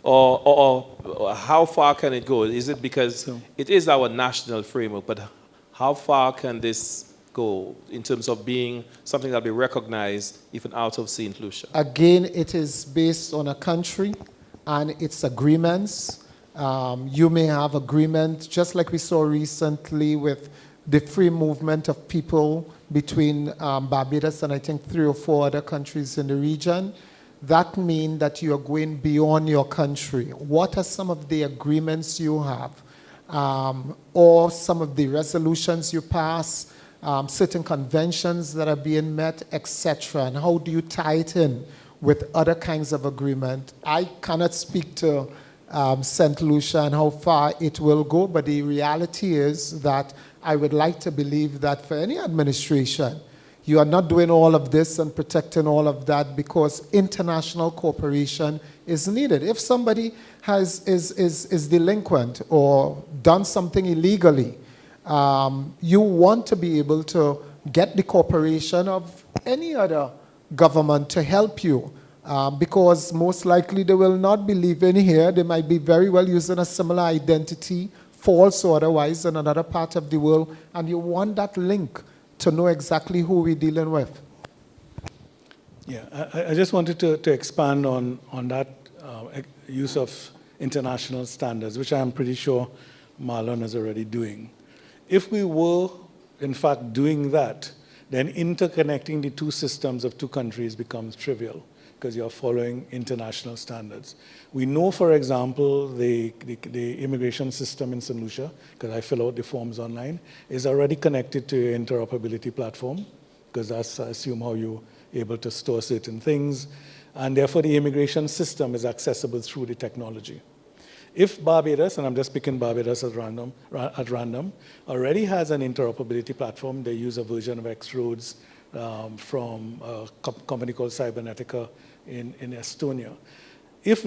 Or how far can it go? Is it because it is our national framework, but how far can this go in terms of being something that will be recognized even out of St. Lucia? Again, it is based on a country and its agreements. You may have agreement, just like we saw recently with the free movement of people between Barbados and I think 3 or 4 other countries in the region. That means that you are going beyond your country. What are some of the agreements you have? Or some of the resolutions you pass, certain conventions that are being met, etc. And how do you tie it in with other kinds of agreement? I cannot speak to St. Lucia and how far it will go, but the reality is that I would like to believe that for any administration, you are not doing all of this and protecting all of that because international cooperation is needed. If somebody is delinquent or done something illegally, you want to be able to get the cooperation of any other government to help you because most likely they will not be living here. They might be very well using a similar identity, false or otherwise, in another part of the world, and you want that link to know exactly who we're dealing with. Yeah, I just wanted to expand on that use of international standards, which I'm pretty sure Marlon is already doing. If we were, in fact, doing that, then interconnecting the two systems of two countries becomes trivial because you're following international standards. We know, for example, the immigration system in Saint Lucia, because I fill out the forms online, is already connected to your interoperability platform, because that's, I assume, how you're able to store certain things. And therefore, the immigration system is accessible through the technology. If Barbados, and I'm just picking Barbados at random, already has an interoperability platform, they use a version of X-Roads from a company called Cybernetica in Estonia. If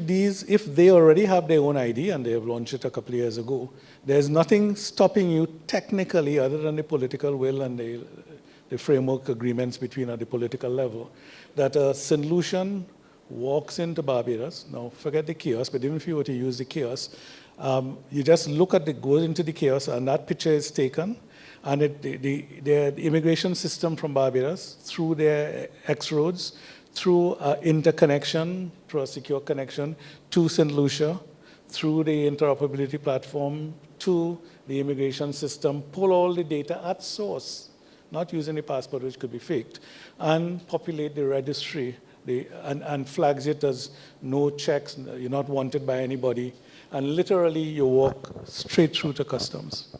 they already have their own ID, and they have launched it a couple of years ago, there's nothing stopping you technically other than the political will and the framework agreements between at the political level, that a Saint Lucian walks into Barbados. Now, forget the kiosk, but even if you were to use the kiosk, you just look at goes into the kiosk, and that picture is taken, and the immigration system from Barbados, through their X-Roads, through interconnection, through a secure connection to Saint Lucia, through the interoperability platform, to the immigration system, pull all the data at source, not using a passport, which could be faked, and populate the registry, and flags it as no checks, you're not wanted by anybody, and literally you walk straight through to customs.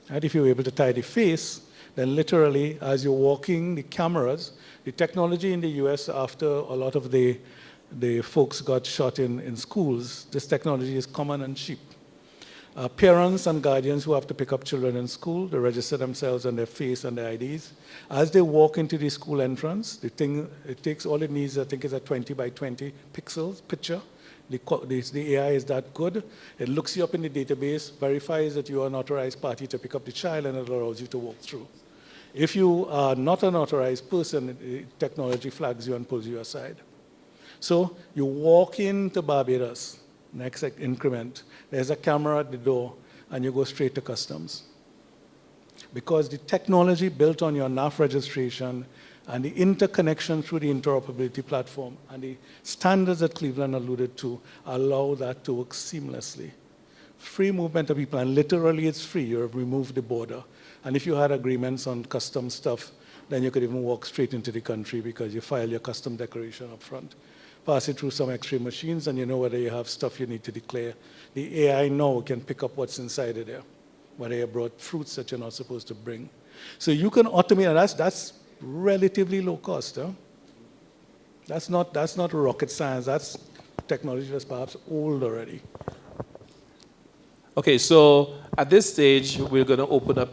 And if you're able to tie the face, then literally, as you're walking, the cameras, the technology in the US, after a lot of the folks got shot in schools, this technology is common and cheap. Parents and guardians who have to pick up children in school, they register themselves on their face and their IDs. As they walk into the school entrance, it takes all it needs, I think, is a 20 by 20 pixels picture. The AI is that good. It looks you up in the database, verifies that you are an authorized party to pick up the child, and it allows you to walk through. If you are not an authorized person, the technology flags you and pulls you aside. So you walk into Barbados, next increment, there's a camera at the door, and you go straight to customs. Because the technology built on your NAF registration and the interconnection through the interoperability platform and the standards that Cleveland alluded to allow that to work seamlessly. Free movement of people, and literally it's free. You have removed the border. And if you had agreements on custom stuff, then you could even walk straight into the country because you file your custom declaration up front. Pass it through some X-ray machines, and you know whether you have stuff you need to declare. The AI now can pick up what's inside of there, whether you brought fruits that you're not supposed to bring. So you can automate, and that's relatively low cost. Huh? That's not rocket science. That's technology that's perhaps old already. Okay, so at this stage, we're going to open up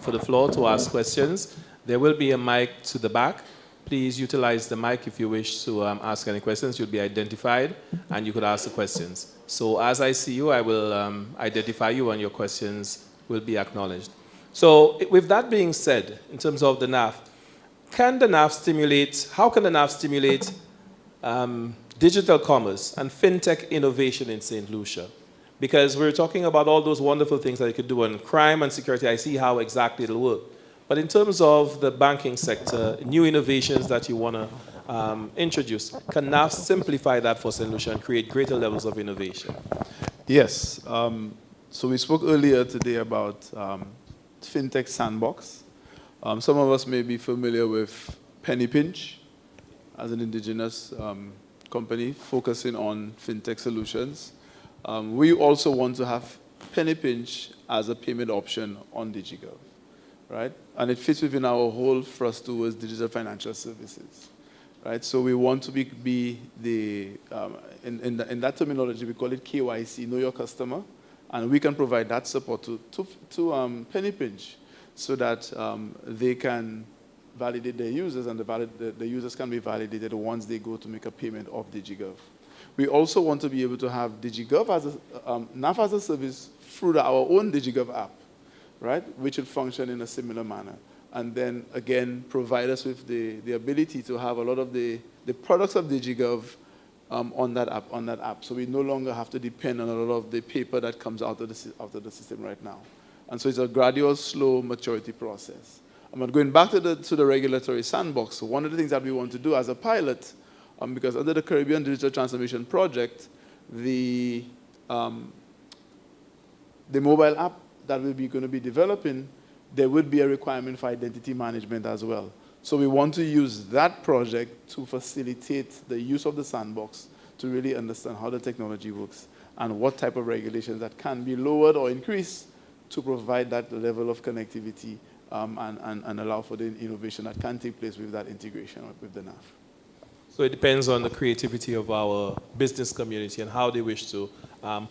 for the floor to ask questions. There will be a mic to the back. Please utilize the mic if you wish to ask any questions. You'll be identified, and you could ask the questions. So as I see you, I will identify you, and your questions will be acknowledged. So with that being said, in terms of the NAF, how can the NAF stimulate digital commerce and fintech innovation in Saint Lucia? Because we're talking about all those wonderful things that you could do on crime and security. I see how exactly it'll work. But in terms of the banking sector, new innovations that you want to introduce, can NAF simplify that for Saint Lucia and create greater levels of innovation? Yes. So we spoke earlier today about FinTech Sandbox. Some of us may be familiar with Penny Pinch as an indigenous company focusing on FinTech solutions. We also want to have Penny Pinch as a payment option on DigiGov, right? And it fits within our whole thrust towards digital financial services, right? So we want to be the, in that terminology, we call it KYC, Know Your Customer, and we can provide that support to Penny Pinch so that they can validate their users, and the users can be validated once they go to make a payment of DigiGov. We also want to be able to have DigiGov as NAF as a service through our own DigiGov app, right, which would function in a similar manner. and then again provide us with the ability to have a lot of the products of DigiGov on that app. So we no longer have to depend on a lot of the paper that comes out of the system right now. And so it's a gradual, slow maturity process. But going back to the regulatory sandbox, one of the things that we want to do as a pilot, because under the Caribbean Digital Transformation Project, the mobile app that we're going to be developing, there would be a requirement for identity management as well. So we want to use that project to facilitate the use of the sandbox to really understand how the technology works and what type of regulations that can be lowered or increased to provide that level of connectivity and allow for the innovation that can take place with that integration with the NAV. So it depends on the creativity of our business community and how they wish to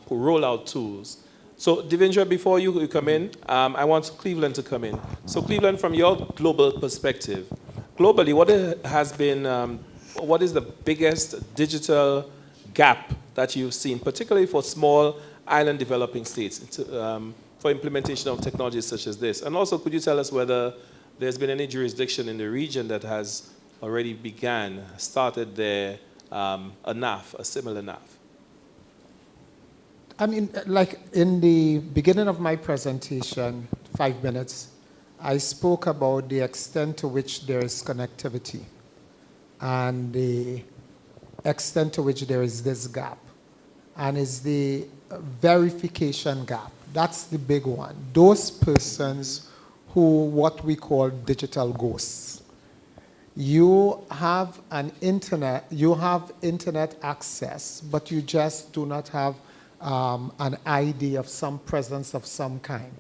roll out tools. So Devindra, before you come in, I want Cleveland to come in. So Cleveland, from your global perspective, globally, what is the biggest digital gap that you've seen, particularly for small island developing states, for implementation of technologies such as this? And also, could you tell us whether there's been any jurisdiction in the region that has already started their a similar NAV? I mean, like in the beginning of my presentation, 5 minutes, I spoke about the extent to which there is connectivity and the extent to which there is this gap, and is the verification gap. That's the big one. Those persons who, what we call digital ghosts. You have internet access, but you just do not have an ID of some presence of some kind.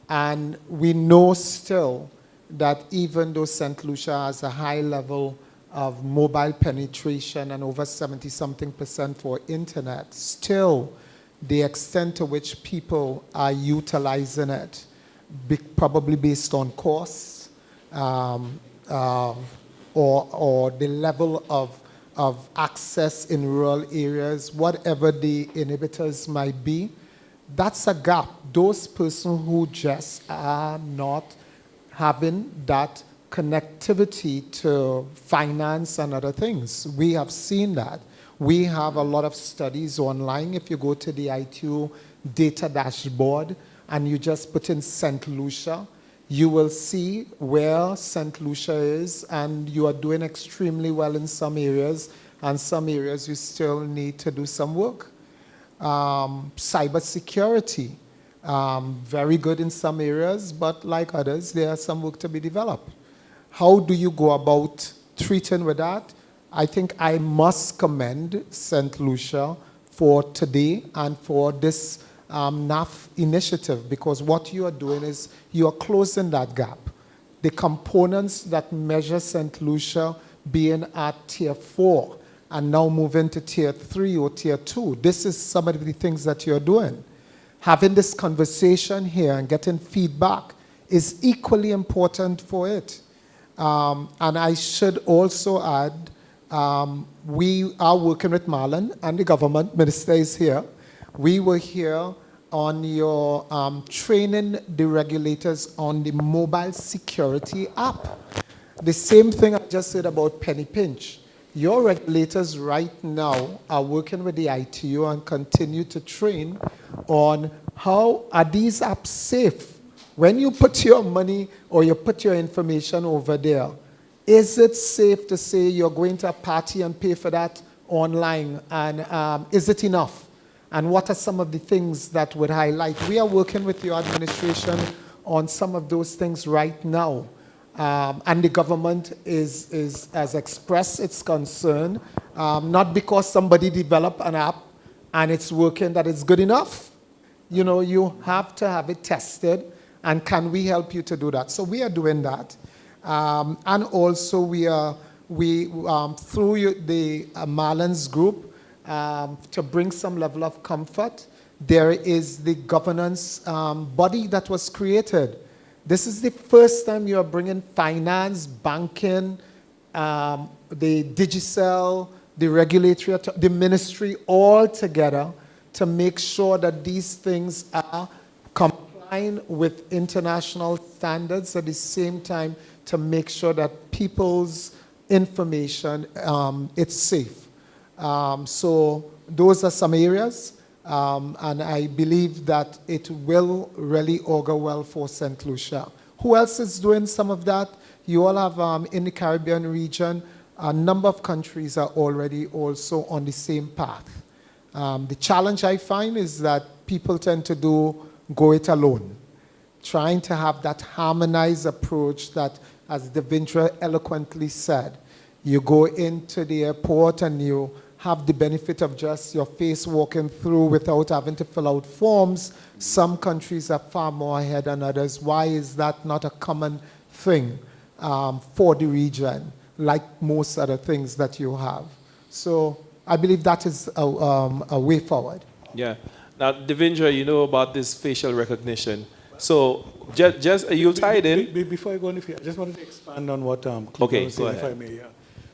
And we know still that even though Saint Lucia has a high level of mobile penetration and over 70-something% for internet, still the extent to which people are utilizing it, probably based on costs, or the level of access in rural areas, whatever the inhibitors might be, that's a gap. Those persons who just are not having that connectivity to finance and other things. We have seen that. We have a lot of studies online. If you go to the ITU data dashboard and you just put in Saint Lucia, you will see where Saint Lucia is, and you are doing extremely well in some areas, and some areas you still need to do some work. Cybersecurity, very good in some areas, but like others, there is some work to be developed. How do you go about treating with that? I think I must commend Saint Lucia for today and for this NAF initiative, because what you are doing is you are closing that gap. The components that measure Saint Lucia being at tier 4 and now moving to tier 3 or tier 2, this is some of the things that you're doing. Having this conversation here and getting feedback is equally important for it. And I should also add, we are working with Marlon, and the government minister is here. We were here on your training the regulators on the mobile security app. The same thing I just said about penny pinch. Your regulators right now are working with the ITU and continue to train on how are these apps safe. When you put your money or you put your information over there, is it safe to say you're going to a party and pay for that online? And is it enough? And what are some of the things that would highlight? We are working with your administration on some of those things right now. And the government has expressed its concern, not because somebody developed an app and it's working that it's good enough. You know, you have to have it tested, and can we help you to do that? So we are doing that. And also we through the Marlon's group, to bring some level of comfort, there is the governance body that was created. This is the first time you are bringing finance, banking, the Digicel, the regulatory, the ministry all together to make sure that these things are compliant with international standards at the same time to make sure that people's information it's safe. So those are some areas, and I believe that it will really augur well for Saint Lucia. Who else is doing some of that? You all have in the Caribbean region, a number of countries are already also on the same path. The challenge I find is that people tend to go it alone, trying to have that harmonized approach that, as Devindra eloquently said, you go into the airport and you have the benefit of just your face walking through without having to fill out forms. Some countries are far more ahead than others. Why is that not a common thing for the region, like most other things that you have? So I believe that is a way forward. Yeah. Now, Devindra, you know about this facial recognition. So just you tied in. Before I go on, I just wanted to expand on what Clive Okay, was saying, go if I ahead. may. Yeah.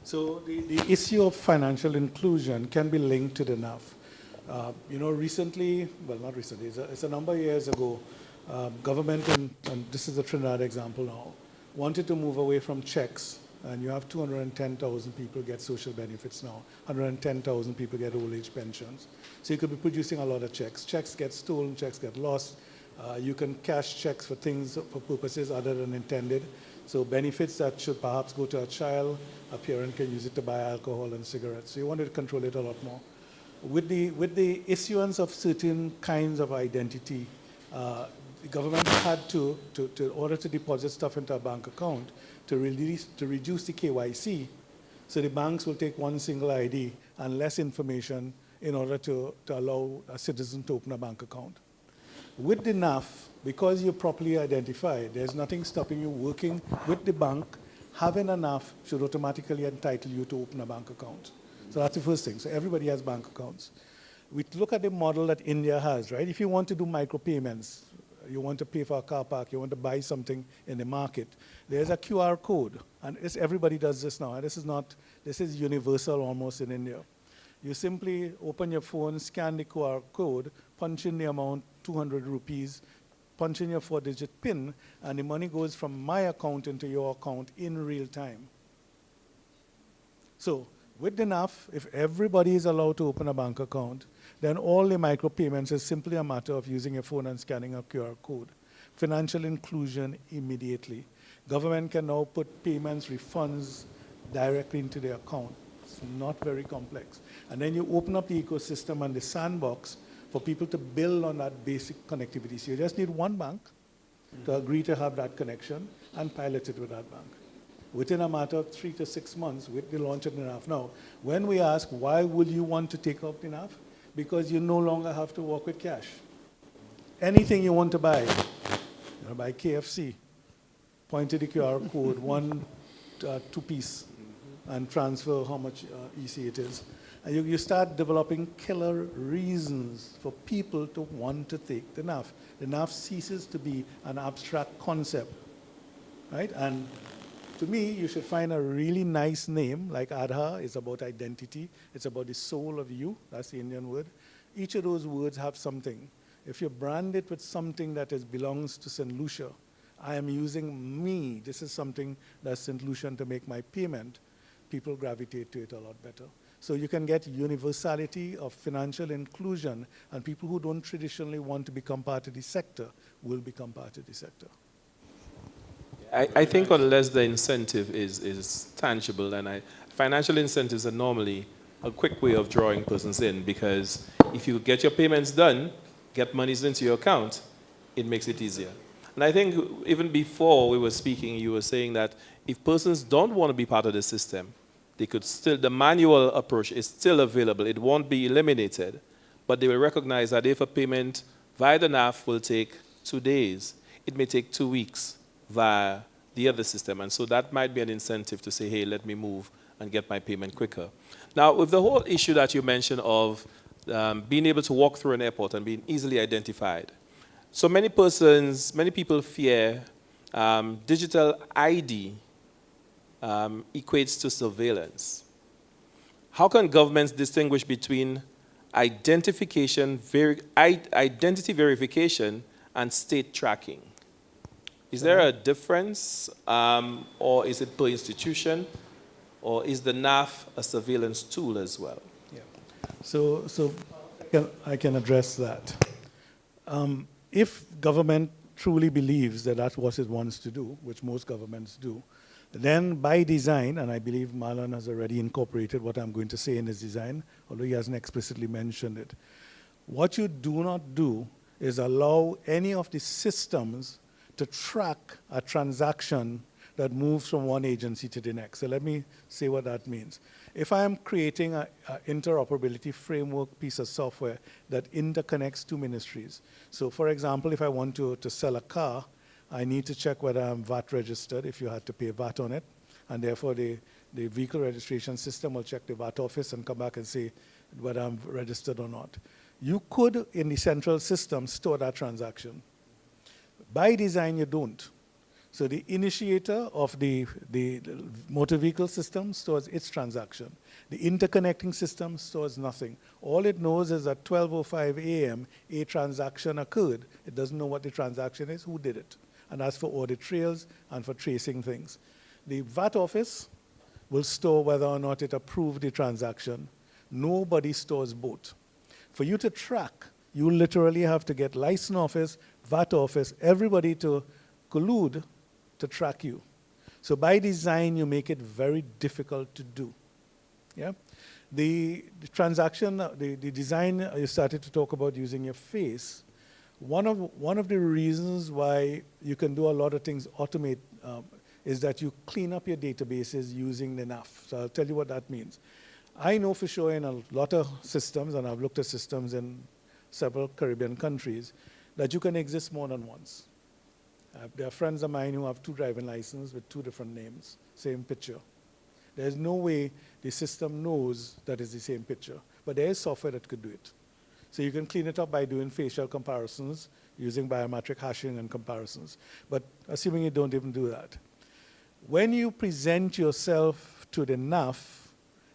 So the issue of financial inclusion can be linked to the NAF. Recently, well, not recently, it's a number of years ago, government, and this is a Trinidad example now, wanted to move away from checks, and you have 210,000 people get social benefits now, 110,000 people get old age pensions. So you could be producing a lot of checks. Checks get stolen, checks get lost. You can cash checks for things, for purposes other than intended. So benefits that should perhaps go to a child, a parent can use it to buy alcohol and cigarettes. So you wanted to control it a lot more. With the issuance of certain kinds of identity, the government had to, in order to deposit stuff into a bank account, to reduce the KYC, so the banks will take one single ID and less information in order to allow a citizen to open a bank account. With the NAF, because you're properly identified, there's nothing stopping you working with the bank. Having a NAF should automatically entitle you to open a bank account. So that's the first thing. So everybody has bank accounts. We look at the model that India has, right? If you want to do micropayments, you want to pay for a car park, you want to buy something in the market, there's a QR code. And everybody does this now. And this is universal almost in India. You simply open your phone, scan the QR code, punch in the amount, 200 rupees, punch in your 4-digit PIN, and the money goes from my account into your account in real time. So with the NAF, if everybody is allowed to open a bank account, then all the micropayments is simply a matter of using your phone and scanning a QR code. Financial inclusion immediately. Government can now put payments, refunds directly into their account. It's not very complex. And then you open up the ecosystem and the sandbox for people to build on that basic connectivity. So you just need one bank to agree to have that connection and pilot it with that bank. Within a matter of 3 to 6 months with the launch of the NAF. Now, when we ask, why would you want to take up the NAF? Because you no longer have to work with cash. Anything you want to buy, buy KFC, point to the QR code, one two-piece, and transfer how much EC it is. And you start developing killer reasons for people to want to take the NAF. The NAF ceases to be an abstract concept, right? And to me, you should find a really nice name, like Aadhaar is about identity. It's about the soul of you. That's the Indian word. Each of those words have something. If you brand it with something that belongs to Saint Lucia, I am using me. This is something that's Saint Lucian to make my payment. People gravitate to it a lot better. So you can get universality of financial inclusion, and people who don't traditionally want to become part of the sector will become part of the sector. I think unless the incentive is tangible, and financial incentives are normally a quick way of drawing persons in, because if you get your payments done, get monies into your account, it makes it easier. And I think even before we were speaking, you were saying that if persons don't want to be part of the system, they could still, the manual approach is still available. It won't be eliminated, but they will recognize that if a payment via the NAF will take 2 days, it may take 2 weeks via the other system. And so that might be an incentive to say, hey, let me move and get my payment quicker. Now, with the whole issue that you mentioned of being able to walk through an airport and being easily identified, so many people fear digital ID equates to surveillance. How can governments distinguish between identity verification and state tracking. Is there a difference, or is it per institution, or is the NAF a surveillance tool as well? Yeah. So I can address that. If government truly believes that that's what it wants to do, which most governments do, then by design, and I believe Marlon has already incorporated what I'm going to say in his design, although he hasn't explicitly mentioned it, what you do not do is allow any of the systems to track a transaction that moves from one agency to the next. So let me say what that means. If I am creating an interoperability framework piece of software that interconnects two ministries, so for example, if I want to sell a car, I need to check whether I'm VAT registered, if you had to pay VAT on it, and therefore the vehicle registration system will check the VAT office and come back and say whether I'm registered or not. You could, in the central system, store that transaction. By design, you don't. So the initiator of the motor vehicle system stores its transaction. The interconnecting system stores nothing. All it knows is at 12:05 a.m., a transaction occurred. It doesn't know what the transaction is, who did it. And that's for audit trails and for tracing things. The VAT office will store whether or not it approved the transaction. Nobody stores both. For you to track, you literally have to get license office, VAT office, everybody to collude to track you. So by design, you make it very difficult to do. Yeah? The transaction, the design, you started to talk about using your face. One of the reasons why you can do a lot of things automate is that you clean up your databases using the NAF. So I'll tell you what that means. I know for sure in a lot of systems, and I've looked at systems in several Caribbean countries, that you can exist more than once. There are friends of mine who have 2 driving licenses with 2 different names, same picture. There's no way the system knows that it's the same picture, but there is software that could do it. So you can clean it up by doing facial comparisons, using biometric hashing and comparisons. But assuming you don't even do that. When you present yourself to the NAF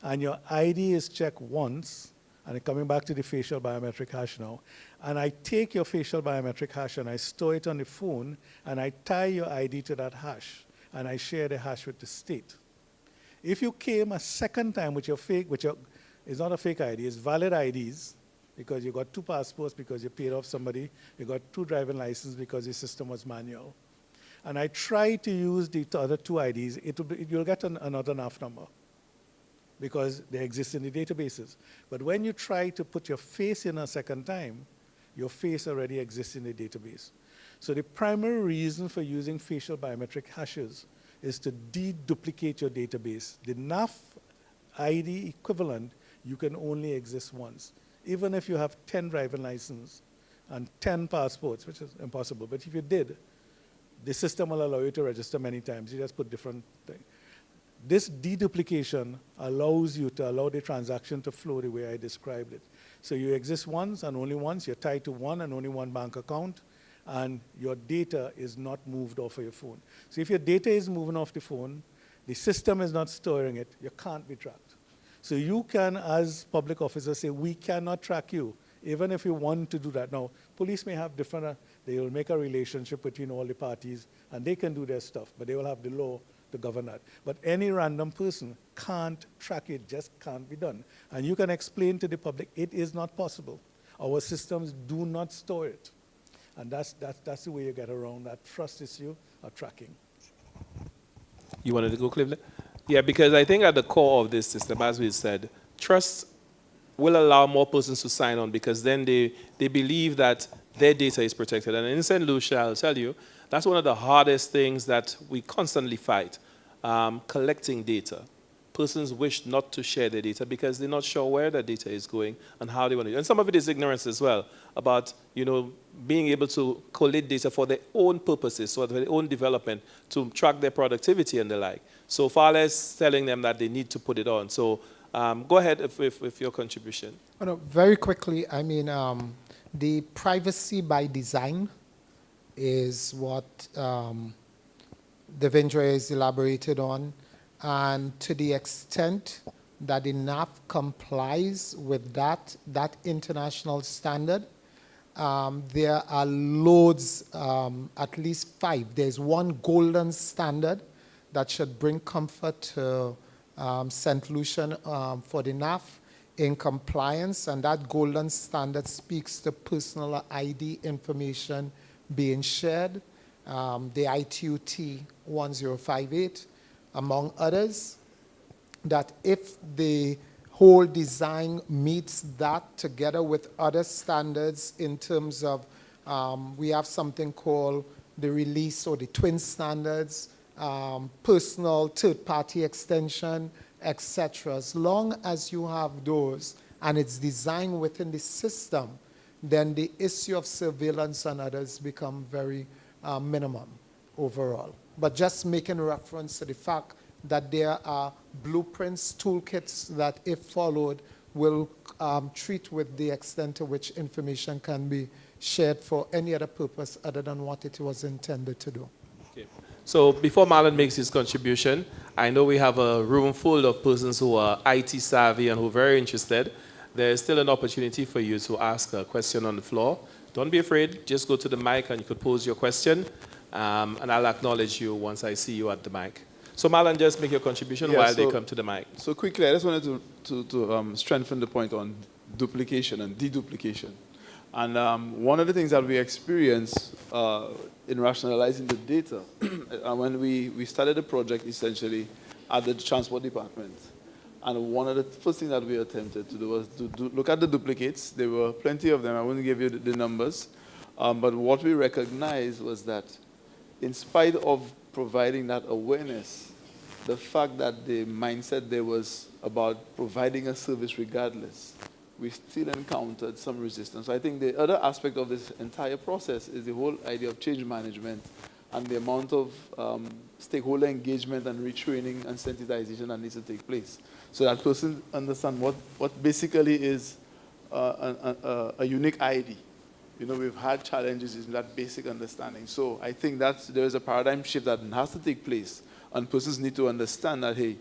and your ID is checked once, and coming back to the facial biometric hash now, and I take your facial biometric hash and I store it on the phone, and I tie your ID to that hash, and I share the hash with the state. If you came a second time with your fake, it's not a fake ID, it's valid IDs, because you got 2 passports because you paid off somebody, you got 2 driving licenses because the system was manual. And I try to use the other 2 IDs, you'll get another NAF number because they exist in the databases. But when you try to put your face in a second time, your face already exists in the database. So the primary reason for using facial biometric hashes is to deduplicate your database. The NAF ID equivalent, you can only exist once. Even if you have 10 driving licenses and 10 passports, which is impossible, but if you did, the system will allow you to register many times. You just put different things. This deduplication allows you to allow the transaction to flow the way I described it. So you exist once and only once, you're tied to one and only one bank account, and your data is not moved off of your phone. So if your data is moving off the phone, the system is not storing it, you can't be tracked. So you can, as public officers, say, we cannot track you, even if you want to do that. Now, police may have different, they will make a relationship between all the parties, and they can do their stuff, but they will have the law to govern that. But any random person can't track it, just can't be done. And you can explain to the public, it is not possible. Our systems do not store it. And that's the way you get around that trust issue of tracking. You wanted to go, Cleveland? Yeah, because I think at the core of this system, as we said, trust will allow more persons to sign on because then they believe that their data is protected. And in Saint Lucia, I'll tell you, that's one of the hardest things that we constantly fight, collecting data. Persons wish not to share their data because they're not sure where their data is going and how they want to. And some of it is ignorance as well about, being able to collate data for their own purposes, so for their own development, to track their productivity and the like. So far less telling them that they need to put it on. So go ahead with your contribution. Very quickly, the privacy by design is what Devindra has elaborated on. And to the extent that the NAF complies with that international standard, There are loads, at least 5. There's one golden standard that should bring comfort to Saint Lucia for the NAF in compliance, and that golden standard speaks to personal ID information being shared, the ITUT 1058, among others, that if the whole design meets that together with other standards in terms of, we have something called the release or the twin standards, personal third-party extension, etc. As long as you have those and it's designed within the system, then the issue of surveillance and others become very minimum overall. But just making reference to the fact that there are blueprints, toolkits that, if followed, will treat with the extent to which information can be shared for any other purpose other than what it was intended to do. Okay. So before Marlon makes his contribution, I know we have a room full of persons who are IT savvy and who are very interested. There is still an opportunity for you to ask a question on the floor. Don't be afraid. Just go to the mic and you could pose your question, and I'll acknowledge you once I see you at the mic. So Marlon, just make your contribution while they come to the mic. So quickly, I just wanted to strengthen the point on duplication and deduplication. And one of the things that we experience in rationalizing the data, when we started the project essentially at the Transport Department, and one of the first things that we attempted to do was to look at the duplicates. There were plenty of them. I wouldn't give you the numbers. But what we recognized was that in spite of providing that awareness, the fact that the mindset there was about providing a service regardless, we still encountered some resistance. So I think the other aspect of this entire process is the whole idea of change management and the amount of stakeholder engagement and retraining and sensitization that needs to take place. So that person understand what basically is a unique ID. You know, we've had challenges in that basic understanding. So I think that there is a paradigm shift that has to take place, and persons need to understand that, hey,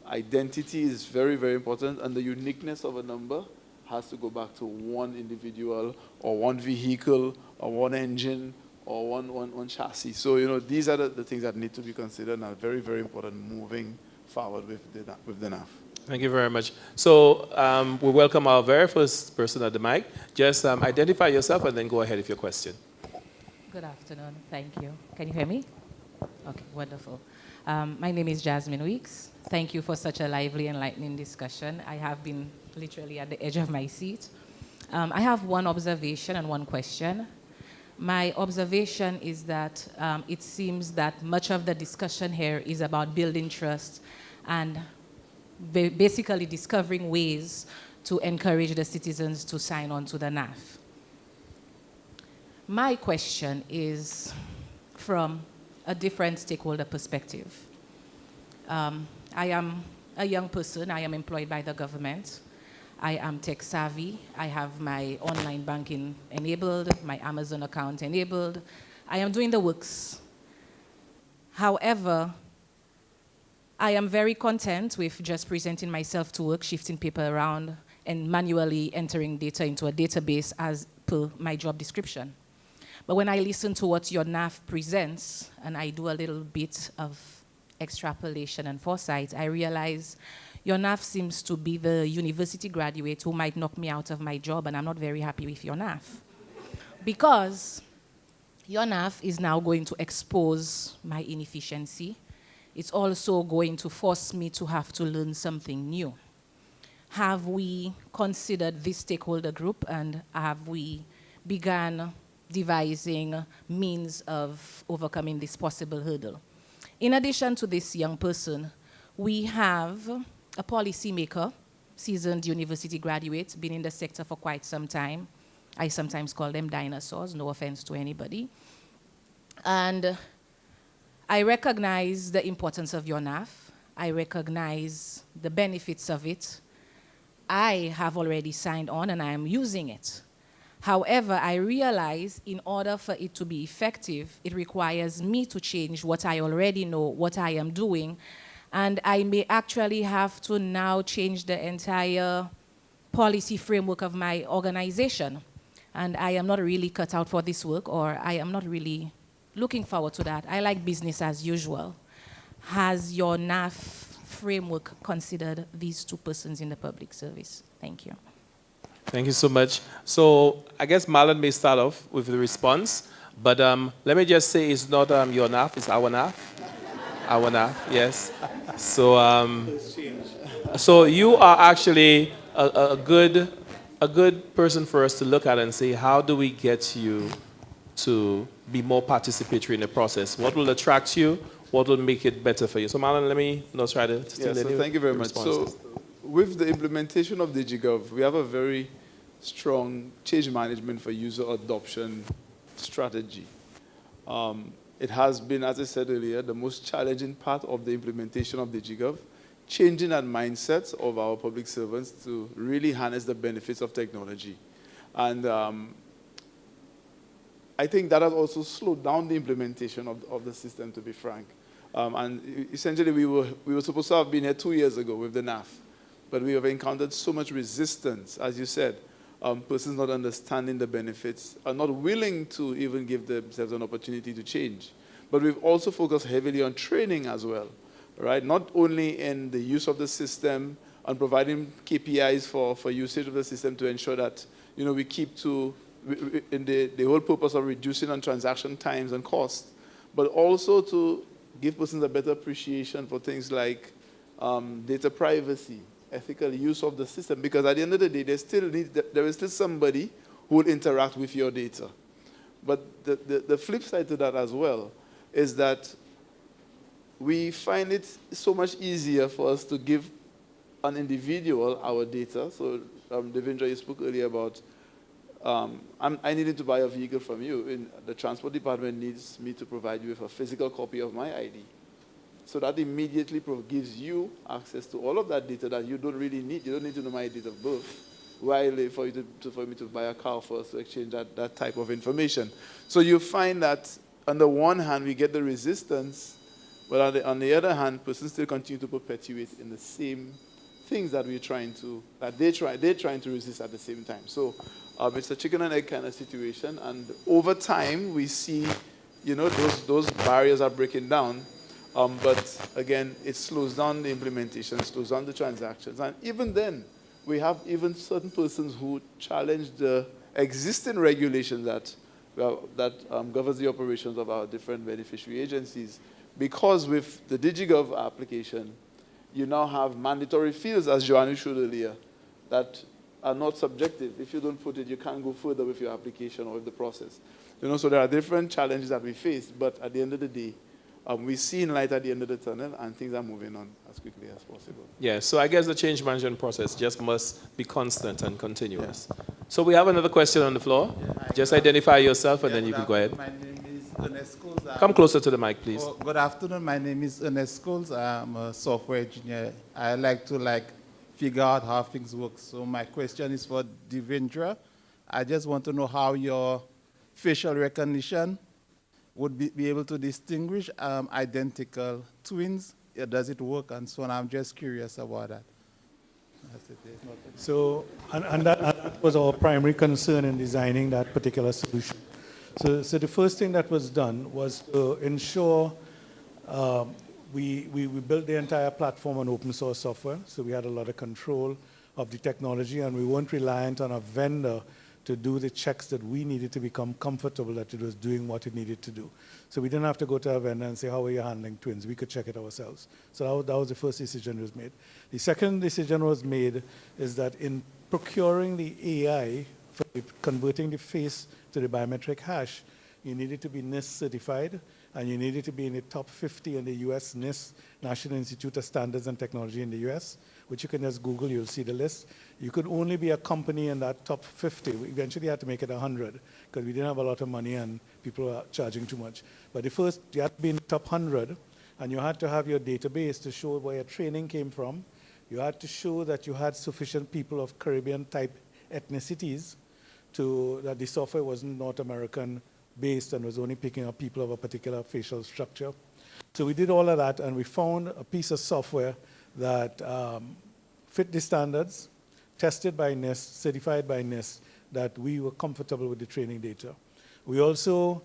identity is very, very important, and the uniqueness of a number has to go back to one individual or one vehicle or one engine or one chassis. So, you know, these are the things that need to be considered and are very, very important moving forward with the NAF. Thank you very much. So we welcome our very first person at the mic. Just identify yourself and then go ahead with your question. Good afternoon. Thank you. Can you hear me? Okay, wonderful. My name is Jasmine Weeks. Thank you for such a lively, enlightening discussion. I have been literally at the edge of my seat. I have one observation and one question. My observation is that it seems that much of the discussion here is about building trust and basically discovering ways to encourage the citizens to sign on to the NAF. My question is from a different stakeholder perspective. I am a young person. I am employed by the government. I am tech savvy. I have my online banking enabled, my Amazon account enabled. I am doing the works. However, I am very content with just presenting myself to work, shifting paper around, and manually entering data into a database as per my job description. But when I listen to what your NAF presents, and I do a little bit of extrapolation and foresight, I realize your NAF seems to be the university graduate who might knock me out of my job, and I'm not very happy with your NAF. Because your NAF is now going to expose my inefficiency. It's also going to force me to have to learn something new. Have we considered this stakeholder group, and have we begun devising means of overcoming this possible hurdle? In addition to this young person, we have a policymaker, seasoned university graduate, been in the sector for quite some time. I sometimes call them dinosaurs, no offense to anybody. And I recognize the importance of your NAF. I recognize the benefits of it. I have already signed on and I am using it. However, I realize in order for it to be effective, it requires me to change what I already know, what I am doing, and I may actually have to now change the entire policy framework of my organization. And I am not really cut out for this work, or I am not really looking forward to that. I like business as usual. Has your NAF framework considered these two persons in the public service? Thank you. Thank you so much. So I guess Marlon may start off with the response, but let me just say it's not your NAF, it's our NAF. Our NAF, yes. So, so you are actually a good person for us to look at and say, how do we get you to be more participatory in the process? What will attract you? What will make it better for you? So Marlon, let me not try to steal any thank you very much. responses. So with the implementation of DigiGov, we have a very strong change management for user adoption strategy. It has been, as I said earlier, the most challenging part of the implementation of DigiGov, changing that mindset of our public servants to really harness the benefits of technology. And I think that has also slowed down the implementation of the system, to be frank. And essentially, we were supposed to have been here 2 years ago with the NAF, but we have encountered so much resistance, as you said, persons not understanding the benefits, are not willing to even give themselves an opportunity to change. But we've also focused heavily on training as well, right? Not only in the use of the system, on providing KPIs for usage of the system to ensure that, you know, we keep to in the whole purpose of reducing on transaction times and costs, but also to give persons a better appreciation for things like data privacy, ethical use of the system, because at the end of the day, there is still somebody who will interact with your data. But the flip side to that as well is that we find it so much easier for us to give an individual our data. So Devindra, you spoke earlier about I needed to buy a vehicle from you. The transport department needs me to provide you with a physical copy of my ID. So that immediately gives you access to all of that data that you don't really need. You don't need to know my date of birth while for me to buy a car first to exchange that type of information. So you find that on the one hand, we get the resistance, but on the other hand, persons still continue to perpetuate in the same things that they're trying to resist at the same time. So it's a chicken and egg kind of situation, and over time we see, you know, those barriers are breaking down, but again, it slows down the implementation, it slows down the transactions, and even then, we have even certain persons who challenge the existing regulations that governs the operations of our different beneficiary agencies, because with the DigiGov application, you now have mandatory fields, as Joanne showed earlier, that are not subjective. If you don't put it, you can't go further with your application or with the process. You know, so there are different challenges that we face, but at the end of the day, we see light at the end of the tunnel, and things are moving on as quickly as possible. Yeah, so I guess the change management process just must be constant and continuous. Yeah. So we have another question on the floor. Yeah, just identify yourself, and then you can go ahead. My name is Ernest Scholes. Come closer to the mic, please. Good afternoon. My name is Ernest Scholes. I'm a software engineer. I like to figure out how things work. So my question is for Devindra. I just want to know how your facial recognition would be able to distinguish identical twins. Does it work and so on? I'm just curious about that. That's it. So, and that was our primary concern in designing that particular solution. So the first thing that was done was to ensure we built the entire platform on open source software, so we had a lot of control of the technology, and we weren't reliant on a vendor to do the checks that we needed to become comfortable that it was doing what it needed to do. So we didn't have to go to a vendor and say, how are you handling twins? We could check it ourselves. So that was the first decision that was made. The second decision was made is that in procuring the AI, for converting the face to the biometric hash, you needed to be NIST certified, and you needed to be in the top 50 in the US NIST, National Institute of Standards and Technology in the US, which you can just Google, you'll see the list. You could only be a company in that top 50. We eventually had to make it 100, because we didn't have a lot of money and people were charging too much. But the first, you had to be in the top 100, and you had to have your database to show where your training came from. You had to show that you had sufficient people of Caribbean-type ethnicities that the software wasn't North American based and was only picking up people of a particular facial structure. So we did all of that, and we found a piece of software that fit the standards, tested by NIST, certified by NIST, that we were comfortable with the training data. We also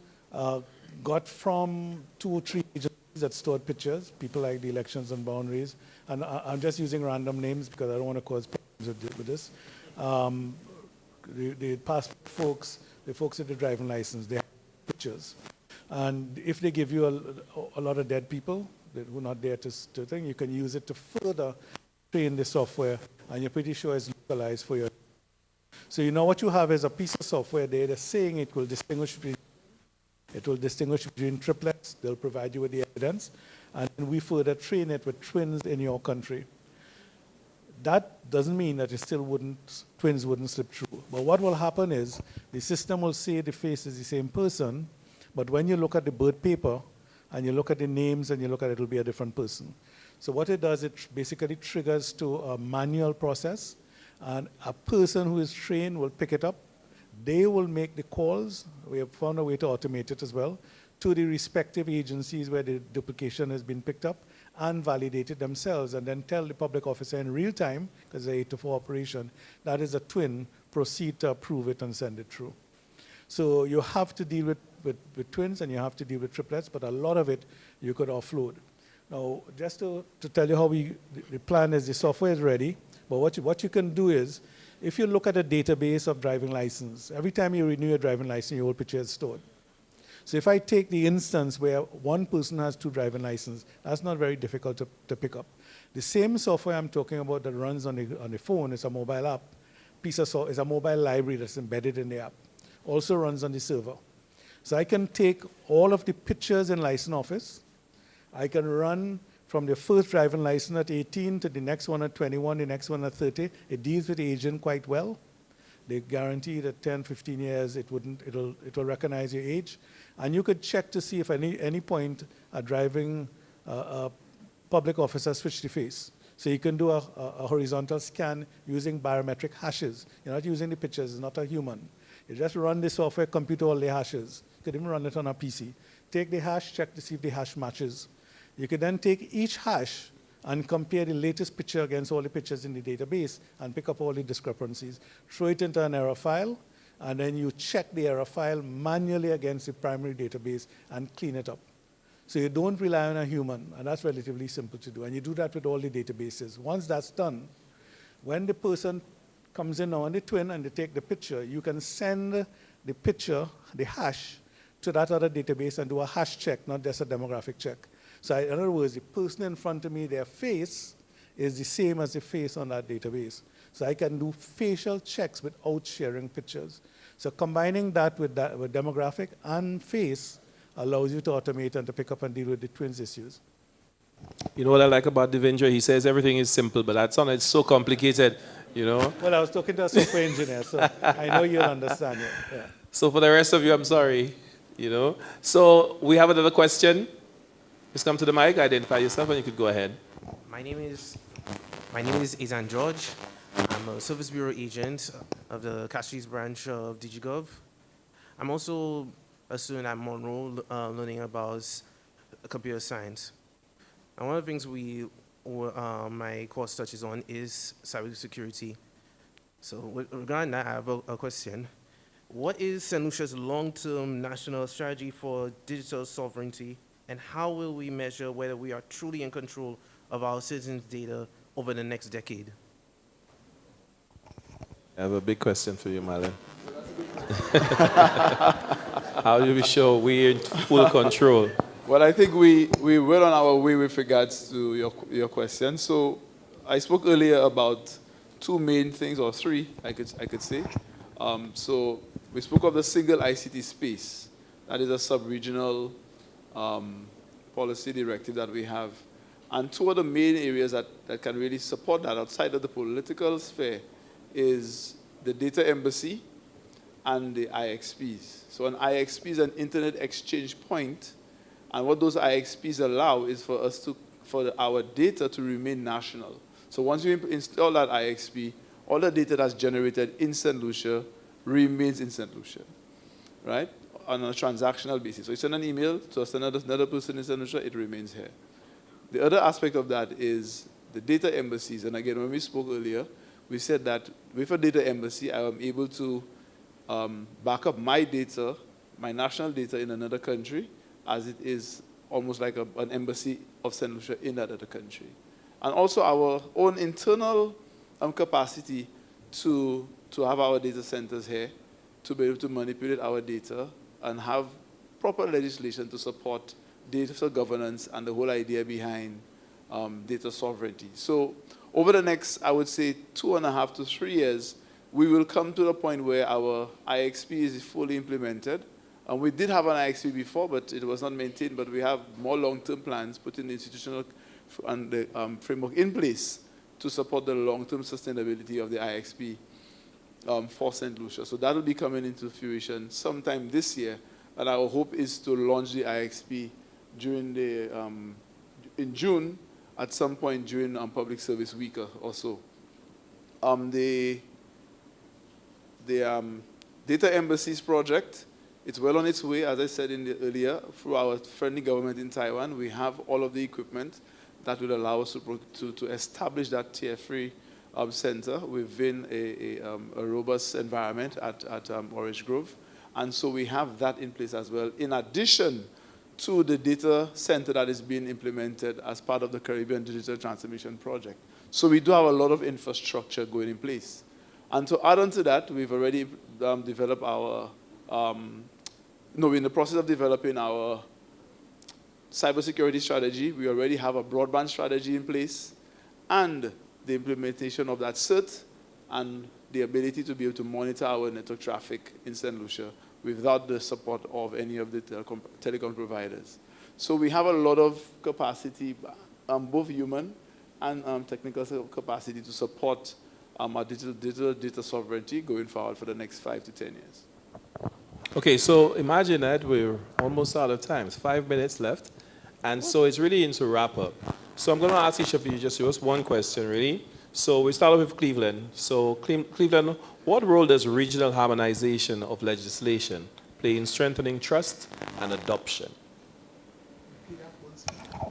got from 2 or 3 agencies that stored pictures, people like the Elections and Boundaries, and I'm just using random names because I don't want to cause problems with this. The passport folks, the folks with the driving license, they have pictures. And if they give you a lot of dead people who are not there to think, you can use it to further train the software, and you're pretty sure it's localized for your. So you know what you have is a piece of software there that's saying it will distinguish between triplets. They'll provide you with the evidence, and then we further train it with twins in your country. That doesn't mean that twins wouldn't slip through. But what will happen is the system will say the face is the same person, but when you look at the birth paper and you look at the names and you look at it, it'll be a different person. So what it does, it basically triggers to a manual process, and a person who is trained will pick it up. They will make the calls. We have found a way to automate it as well, to the respective agencies where the duplication has been picked up, and validate it themselves, and then tell the public officer in real time, because it's an 8-to-4 operation, that is a twin, proceed to approve it and send it through. So you have to deal with twins and you have to deal with triplets, but a lot of it you could offload. Now, just to tell you how the plan is, the software is ready, but what you can do is, if you look at a database of driving license, every time you renew your driving license, your old picture is stored. So if I take the instance where one person has 2 driving licenses, that's not very difficult to pick up. The same software I'm talking about that runs on the phone is a mobile app. Is a mobile library that's embedded in the app. Also runs on the server. So I can take all of the pictures in license office. I can run from the first driving license at 18 to the next one at 21, the next one at 30. It deals with the agent quite well. They guarantee that 10, 15 years, it will recognize your age. And you could check to see if at any point a driving public officer switched the face. So you can do a horizontal scan using biometric hashes. You're not using the pictures, it's not a human. You just run the software, compute all the hashes. You could even run it on a PC. Take the hash, check to see if the hash matches. You could then take each hash and compare the latest picture against all the pictures in the database and pick up all the discrepancies. Throw it into an error file, and then you check the error file manually against the primary database and clean it up. So you don't rely on a human, and that's relatively simple to do. And you do that with all the databases. Once that's done, when the person comes in on the twin and they take the picture, you can send the picture, the hash, to that other database and do a hash check, not just a demographic check. So in other words, the person in front of me, their face is the same as the face on that database. So I can do facial checks without sharing pictures. So combining that with demographic and face allows you to automate and to pick up and deal with the twins issues. You know what I like about Devindra? He says everything is simple, but that sounds so complicated, you know? Well, I was talking to a software engineer, so I know you'll understand it. Yeah. So for the rest of you, I'm sorry, you know? So we have another question. Just come to the mic, identify yourself, and you could go ahead. My name is Izan George. I'm a Service Bureau agent of the Castries branch of DigiGov. I'm also a student at Monroe learning about computer science. And one of the things my course touches on is cybersecurity. So regarding that, I have a question. What is Saint Lucia's long-term national strategy for digital sovereignty, and how will we measure whether we are truly in control of our citizens' data over the next decade? I have a big question for you, Marlon. How do we show we're in full control? Well, I think we were on our way with regards to your question. So I spoke earlier about 2 main things, or 3, I could say. So we spoke of the single ICT space. That is a sub-regional policy directive that we have. And 2 of the main areas that can really support that outside of the political sphere is the data embassy and the IXPs. So an IXP is an internet exchange point, and what those IXPs allow is for us for our data to remain national. So once you install that IXP, all the data that's generated in Saint Lucia remains in Saint Lucia, right? On a transactional basis. So you send an email to another person in Saint Lucia, it remains here. The other aspect of that is the data embassies. And again, when we spoke earlier, we said that with a data embassy, I am able to back up my data, my national data in another country, as it is almost like an embassy of Saint Lucia in that other country. And also our own internal capacity to have our data centers here, to be able to manipulate our data and have proper legislation to support data governance and the whole idea behind data sovereignty. So over the next, I would say, 2.5 to 3 years, we will come to the point where our IXP is fully implemented. And we did have an IXP before, but it was not maintained, but we have more long-term plans, putting the institutional and the framework in place to support the long-term sustainability of the IXP for Saint Lucia. So that will be coming into fruition sometime this year, and our hope is to launch the IXP during the, in June, at some point during Public Service Week or so. The Data Embassies project, it's well on its way, as I said earlier, through our friendly government in Taiwan. We have all of the equipment that will allow us to establish that tier-free center within a robust environment at Orange Grove. And so we have that in place as well, in addition to the data center that is being implemented as part of the Caribbean Digital Transformation Project. So we do have a lot of infrastructure going in place. And to add on to that, we've already developed our, we're in the process of developing our cybersecurity strategy. We already have a broadband strategy in place, and the implementation of that CERT and the ability to be able to monitor our network traffic in Saint Lucia without the support of any of the telecom providers. So we have a lot of capacity, both human and technical capacity, to support our digital data sovereignty going forward for the next 5 to 10 years. Okay, so imagine that we're almost out of time. It's 5 minutes left. And so it's really into wrap up. So I'm going to ask each of you just one question, really. So we start off with Cleveland. So Cleveland, what role does regional harmonization of legislation play in strengthening trust and adoption?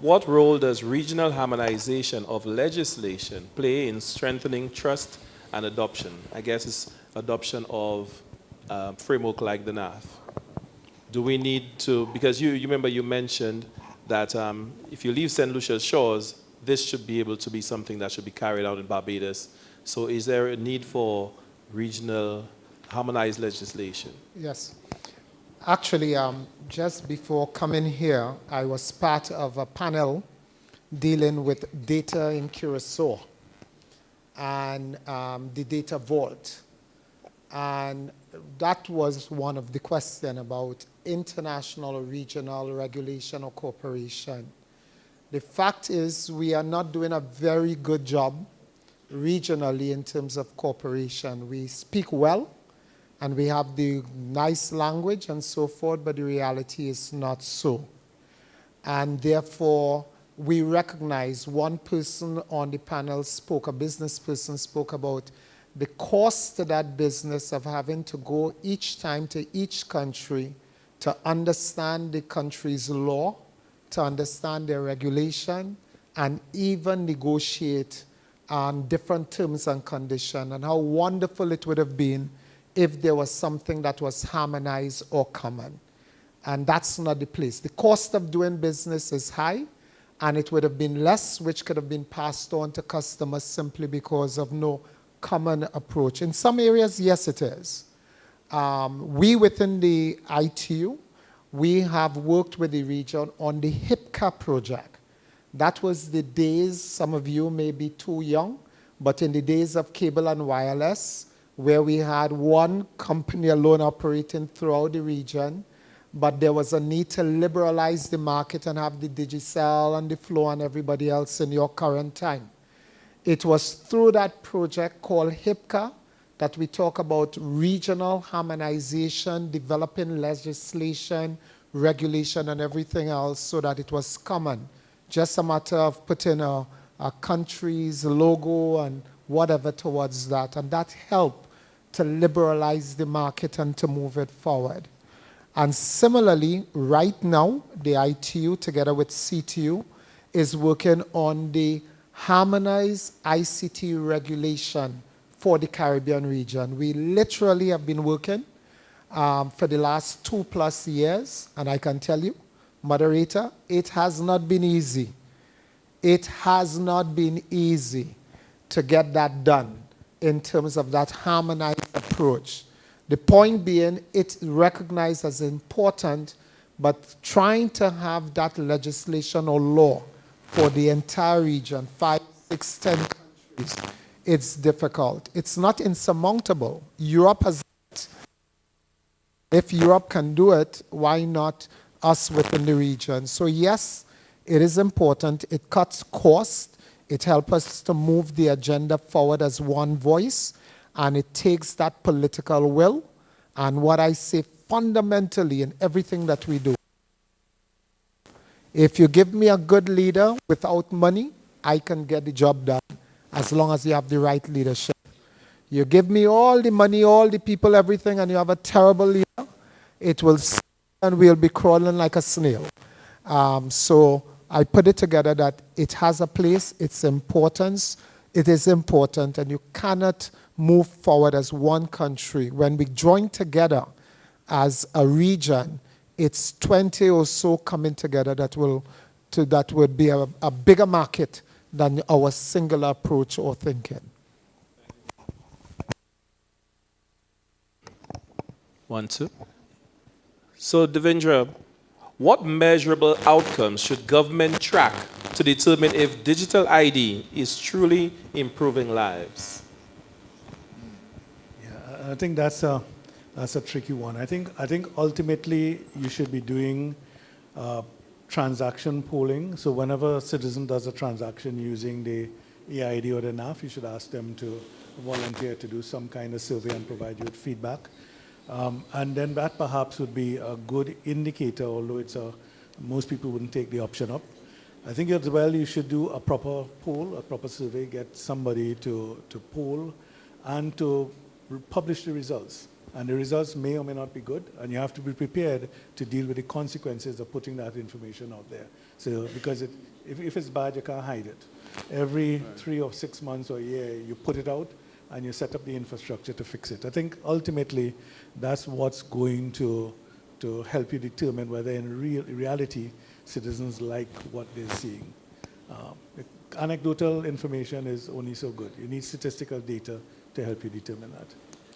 What role does regional harmonization of legislation play in strengthening trust and adoption? I guess it's adoption of framework like the NAF. Do we need to, because you remember you mentioned that if you leave St. Lucia's shores, this should be able to be something that should be carried out in Barbados. So is there a need for regional harmonized legislation? Yes. Actually, just before coming here, I was part of a panel dealing with data in Curacao and the data vault. And that was one of the questions about international or regional regulation or cooperation. The fact is we are not doing a very good job regionally in terms of cooperation. We speak well and we have the nice language and so forth, but the reality is not so. And therefore, we recognize one person on the panel spoke, a business person spoke about the cost to that business of having to go each time to each country to understand the country's law, to understand their regulation, and even negotiate on different terms and conditions, and how wonderful it would have been if there was something that was harmonized or common. And that's not the place. The cost of doing business is high, and it would have been less, which could have been passed on to customers simply because of no common approach. In some areas, yes, it is. We within the ITU, we have worked with the region on the HIPCA project. That was the days, some of you may be too young, but in the days of cable and wireless, where we had one company alone operating throughout the region, but there was a need to liberalize the market and have the Digicel and the Flow and everybody else in your current time. It was through that project called HIPCA that we talk about regional harmonization, developing legislation, regulation, and everything else so that it was common. Just a matter of putting a country's logo and whatever towards that. And that helped to liberalize the market and to move it forward. And similarly, right now, the ITU, together with CTU, is working on the harmonized ICT regulation for the Caribbean region. We literally have been working for the last 2+ years, and I can tell you, Moderator, it has not been easy. It has not been easy to get that done in terms of that harmonized approach. The point being, it's recognized as important, but trying to have that legislation or law for the entire region, 5, 6, 10 countries, it's difficult. It's not insurmountable. Europe has it. If Europe can do it, why not us within the region? So yes, it is important. It cuts costs. It helps us to move the agenda forward as one voice, and it takes that political will. And what I say fundamentally in everything that we do, if you give me a good leader without money, I can get the job done as long as you have the right leadership. You give me all the money, all the people, everything, and you have a terrible leader, it will and we'll be crawling like a snail. So I put it together that it has a place, its importance, it is important, and you cannot move forward as one country. When we join together as a region, it's 20 or so coming together that would be a bigger market than our singular approach or thinking. One, two. So, Devindra, what measurable outcomes should government track to determine if digital ID is truly improving lives? Yeah, I think that's a tricky one. I think ultimately you should be doing transaction polling. So whenever a citizen does a transaction using the EID or the NAF, you should ask them to volunteer to do some kind of survey and provide you with feedback. And then that perhaps would be a good indicator, although most people wouldn't take the option up. I think as well you should do a proper poll, a proper survey, get somebody to poll and to publish the results. And the results may or may not be good, and you have to be prepared to deal with the consequences of putting that information out there. So, because if it's bad, you can't hide it. Every 3 or 6 months or a year, you put it out, and you set up the infrastructure to fix it. I think ultimately, that's what's going to help you determine whether in reality, citizens like what they're seeing. Anecdotal information is only so good. You need statistical data to help you determine that.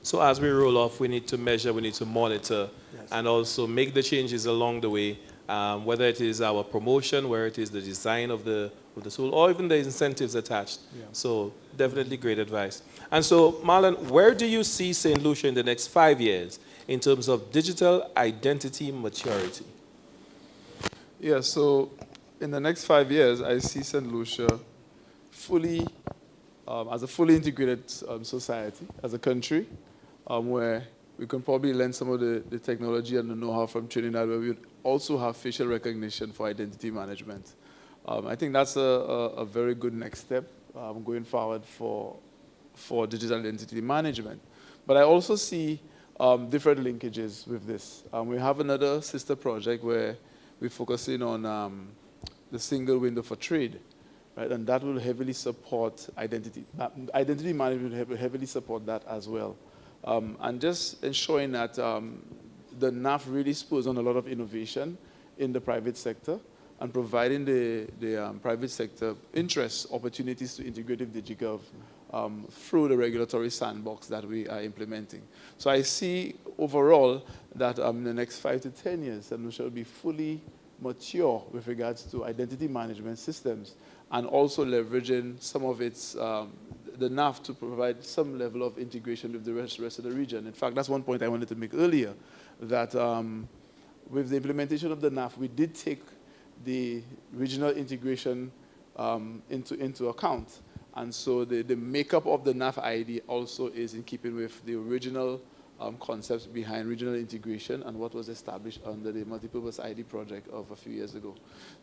So as we roll off, we need to measure, we need to monitor, Yes. and also make the changes along the way, whether it is our promotion, whether it is the design of the tool, or even the incentives attached. Yeah. So definitely great advice. And so, Marlon, where do you see Saint Lucia in the next 5 years in terms of digital identity maturity? Yeah, so in the next 5 years, I see Saint Lucia fully, as a fully integrated society, as a country, where we can probably learn some of the technology and the know-how from Trinidad, where we would also have facial recognition for identity management. I think that's a very good next step going forward for digital identity management. But I also see different linkages with this. We have another sister project where we're focusing on the single window for trade, right? And that will heavily support identity. Identity management will heavily support that as well. And just ensuring that the NAF really spurs on a lot of innovation in the private sector and providing the private sector interest opportunities to integrate with DigiGov through the regulatory sandbox that we are implementing. So I see overall that in the next 5 to 10 years, Saint Lucia will be fully mature with regards to identity management systems and also leveraging some of its the NAF to provide some level of integration with the rest of the region. In fact, that's one point I wanted to make earlier, that with the implementation of the NAF, we did take the regional integration into account. And so the makeup of the NAF ID also is in keeping with the original concepts behind regional integration and what was established under the multipurpose ID project of a few years ago.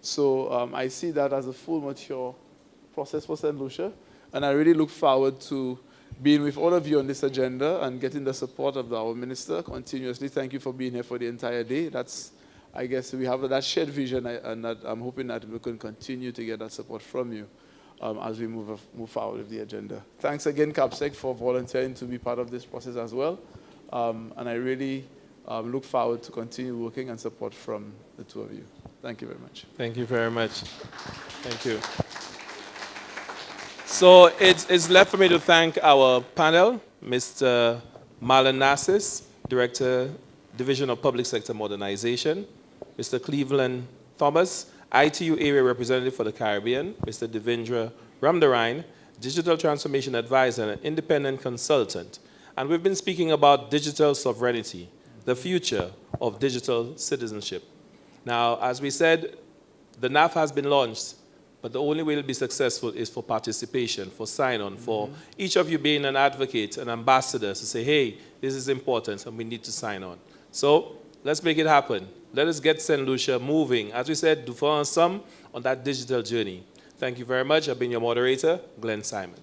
So I see that as a full mature process for Saint Lucia. And I really look forward to being with all of you on this agenda and getting the support of our minister continuously. Thank you for being here for the entire day. I guess we have that shared vision, and that I'm hoping that we can continue to get that support from you as we move forward with the agenda. Thanks again, CAPSEC, for volunteering to be part of this process as well. And I really look forward to continue working and support from the two of you. Thank you very much. Thank you very much. Thank you. So it's left for me to thank our panel, Mr. Marlon Narcisse, Director, Division of Public Sector Modernization, Mr. Cleveland Thomas, ITU Area Representative for the Caribbean, Mr. Devindra Ramnarine, Digital Transformation Advisor and Independent Consultant. And we've been speaking about digital sovereignty, the future of digital citizenship. Now, as we said, the NAF has been launched, but the only way it'll be successful is for participation, for sign-on, for each of you being an advocate, an ambassador, to say, hey, this is important and we need to sign on. So let's make it happen. Let us get Saint Lucia moving. As we said, do for some on that digital journey. Thank you very much. I've been your moderator, Glen Simon.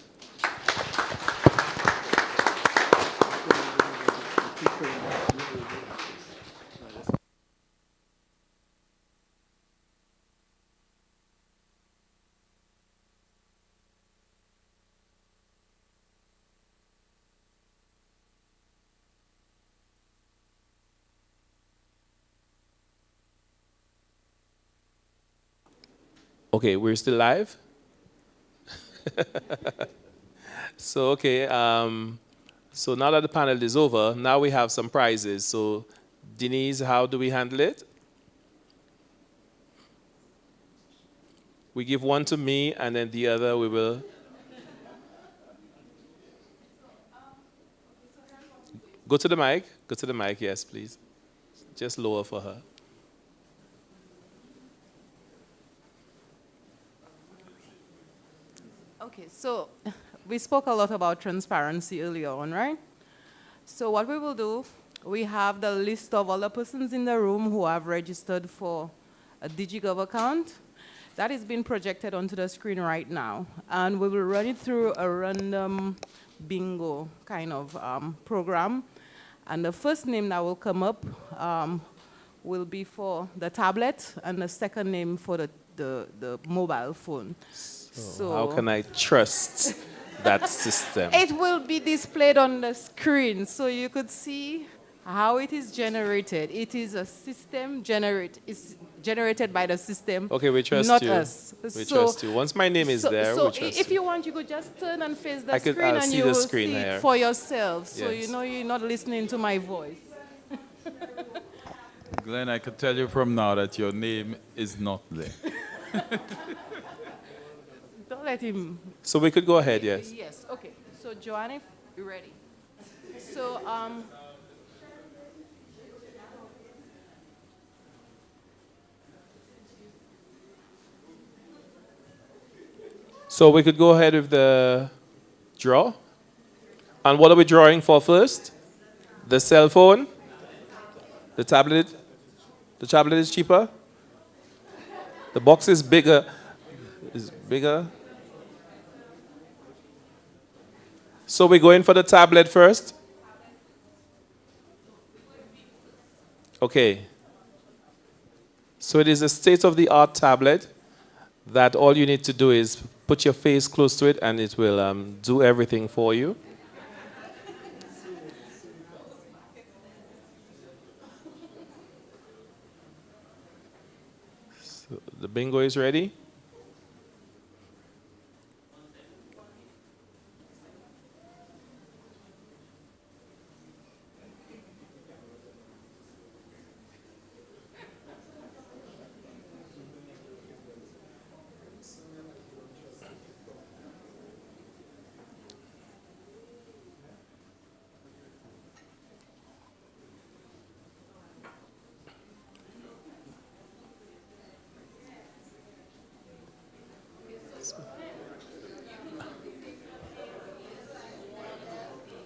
Okay, we're still live? So, okay, so now that the panel is over, now we have some prizes. So, Denise, how do we handle it? We give one to me, and then the other we will... Go to the mic, yes, please. Just lower for her. Okay, so we spoke a lot about transparency earlier on, right? So what we will do, we have the list of all the persons in the room who have registered for a DigiGov account. That is being projected onto the screen right now. And we will run it through a random bingo kind of program. And the first name that will come up will be for the tablet, and the second name for the mobile phone. So how can I trust that system? It will be displayed on the screen, so you could see how it is generated. It is a system it's generated by the system. Okay, we trust not you. us. We trust you. Once my name is there, so we trust if you. you want, you could just turn and face the screen, I'll and see you the will screen see here. it for yourself. So Yes. you know you're not listening to my voice. Glenn, I could tell you from now that your name is not there. Don't let him. So we could go ahead, yes. Yes. Okay. So Joanne, if you're ready. So So we could go ahead with the draw. And what are we drawing for first? The cell phone? The tablet? The tablet is cheaper? The box is bigger. Is bigger. So we're going for the tablet first? Okay. So it is a state-of-the-art tablet that all you need to do is put your face close to it and it will do everything for you. So the bingo is ready.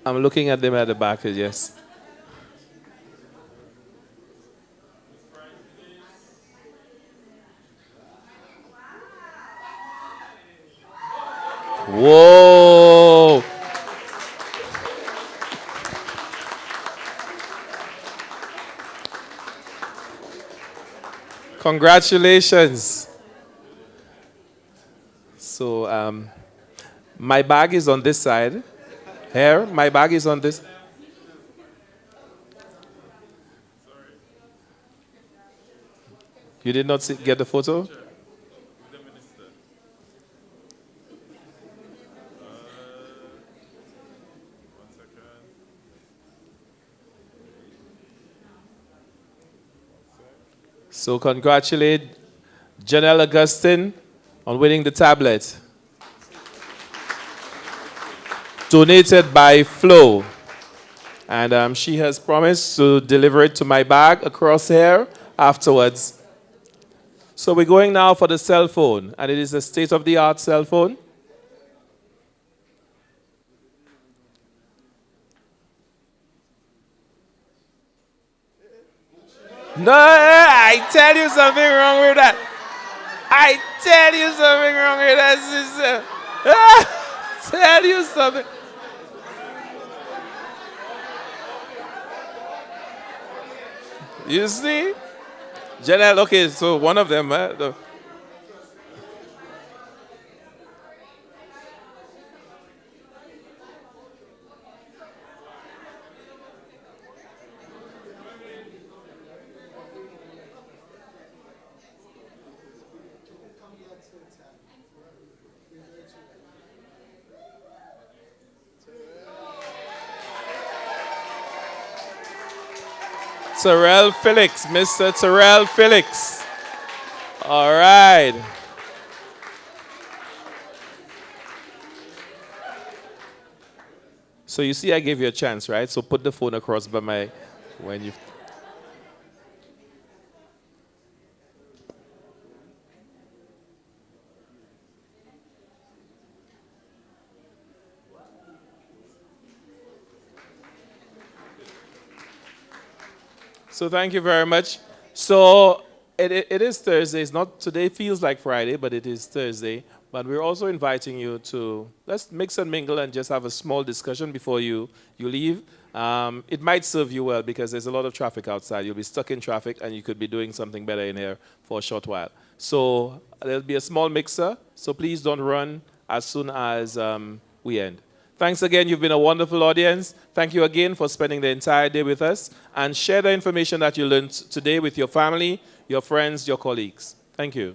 I'm looking at them at the back, yes. Whoa! Congratulations. So my bag is on this side. Here, my bag is on this. You did not get the photo? So congratulate Janelle Augustine on winning the tablet. Donated by Flo. And she has promised to deliver it to my bag across here afterwards. So we're going now for the cell phone, and it is a state-of-the-art cell phone. No, I tell you something wrong with that. I tell you something wrong with that, sister. Tell you something. You see? Janelle, okay, so one of them. Terrell Felix, Mr. Terrell Felix. All right. So you see I gave you a chance, right? So put the phone across by my, when you... So thank you very much. So it is Thursday. It's not, today feels like Friday, but it is Thursday. But we're also inviting you to, let's mix and mingle and just have a small discussion before you leave. It might serve you well because there's a lot of traffic outside. You'll be stuck in traffic and you could be doing something better in here for a short while. So there'll be a small mixer. So please don't run as soon as we end. Thanks again. You've been a wonderful audience. Thank you again for spending the entire day with us. And share the information that you learned today with your family, your friends, your colleagues. Thank you.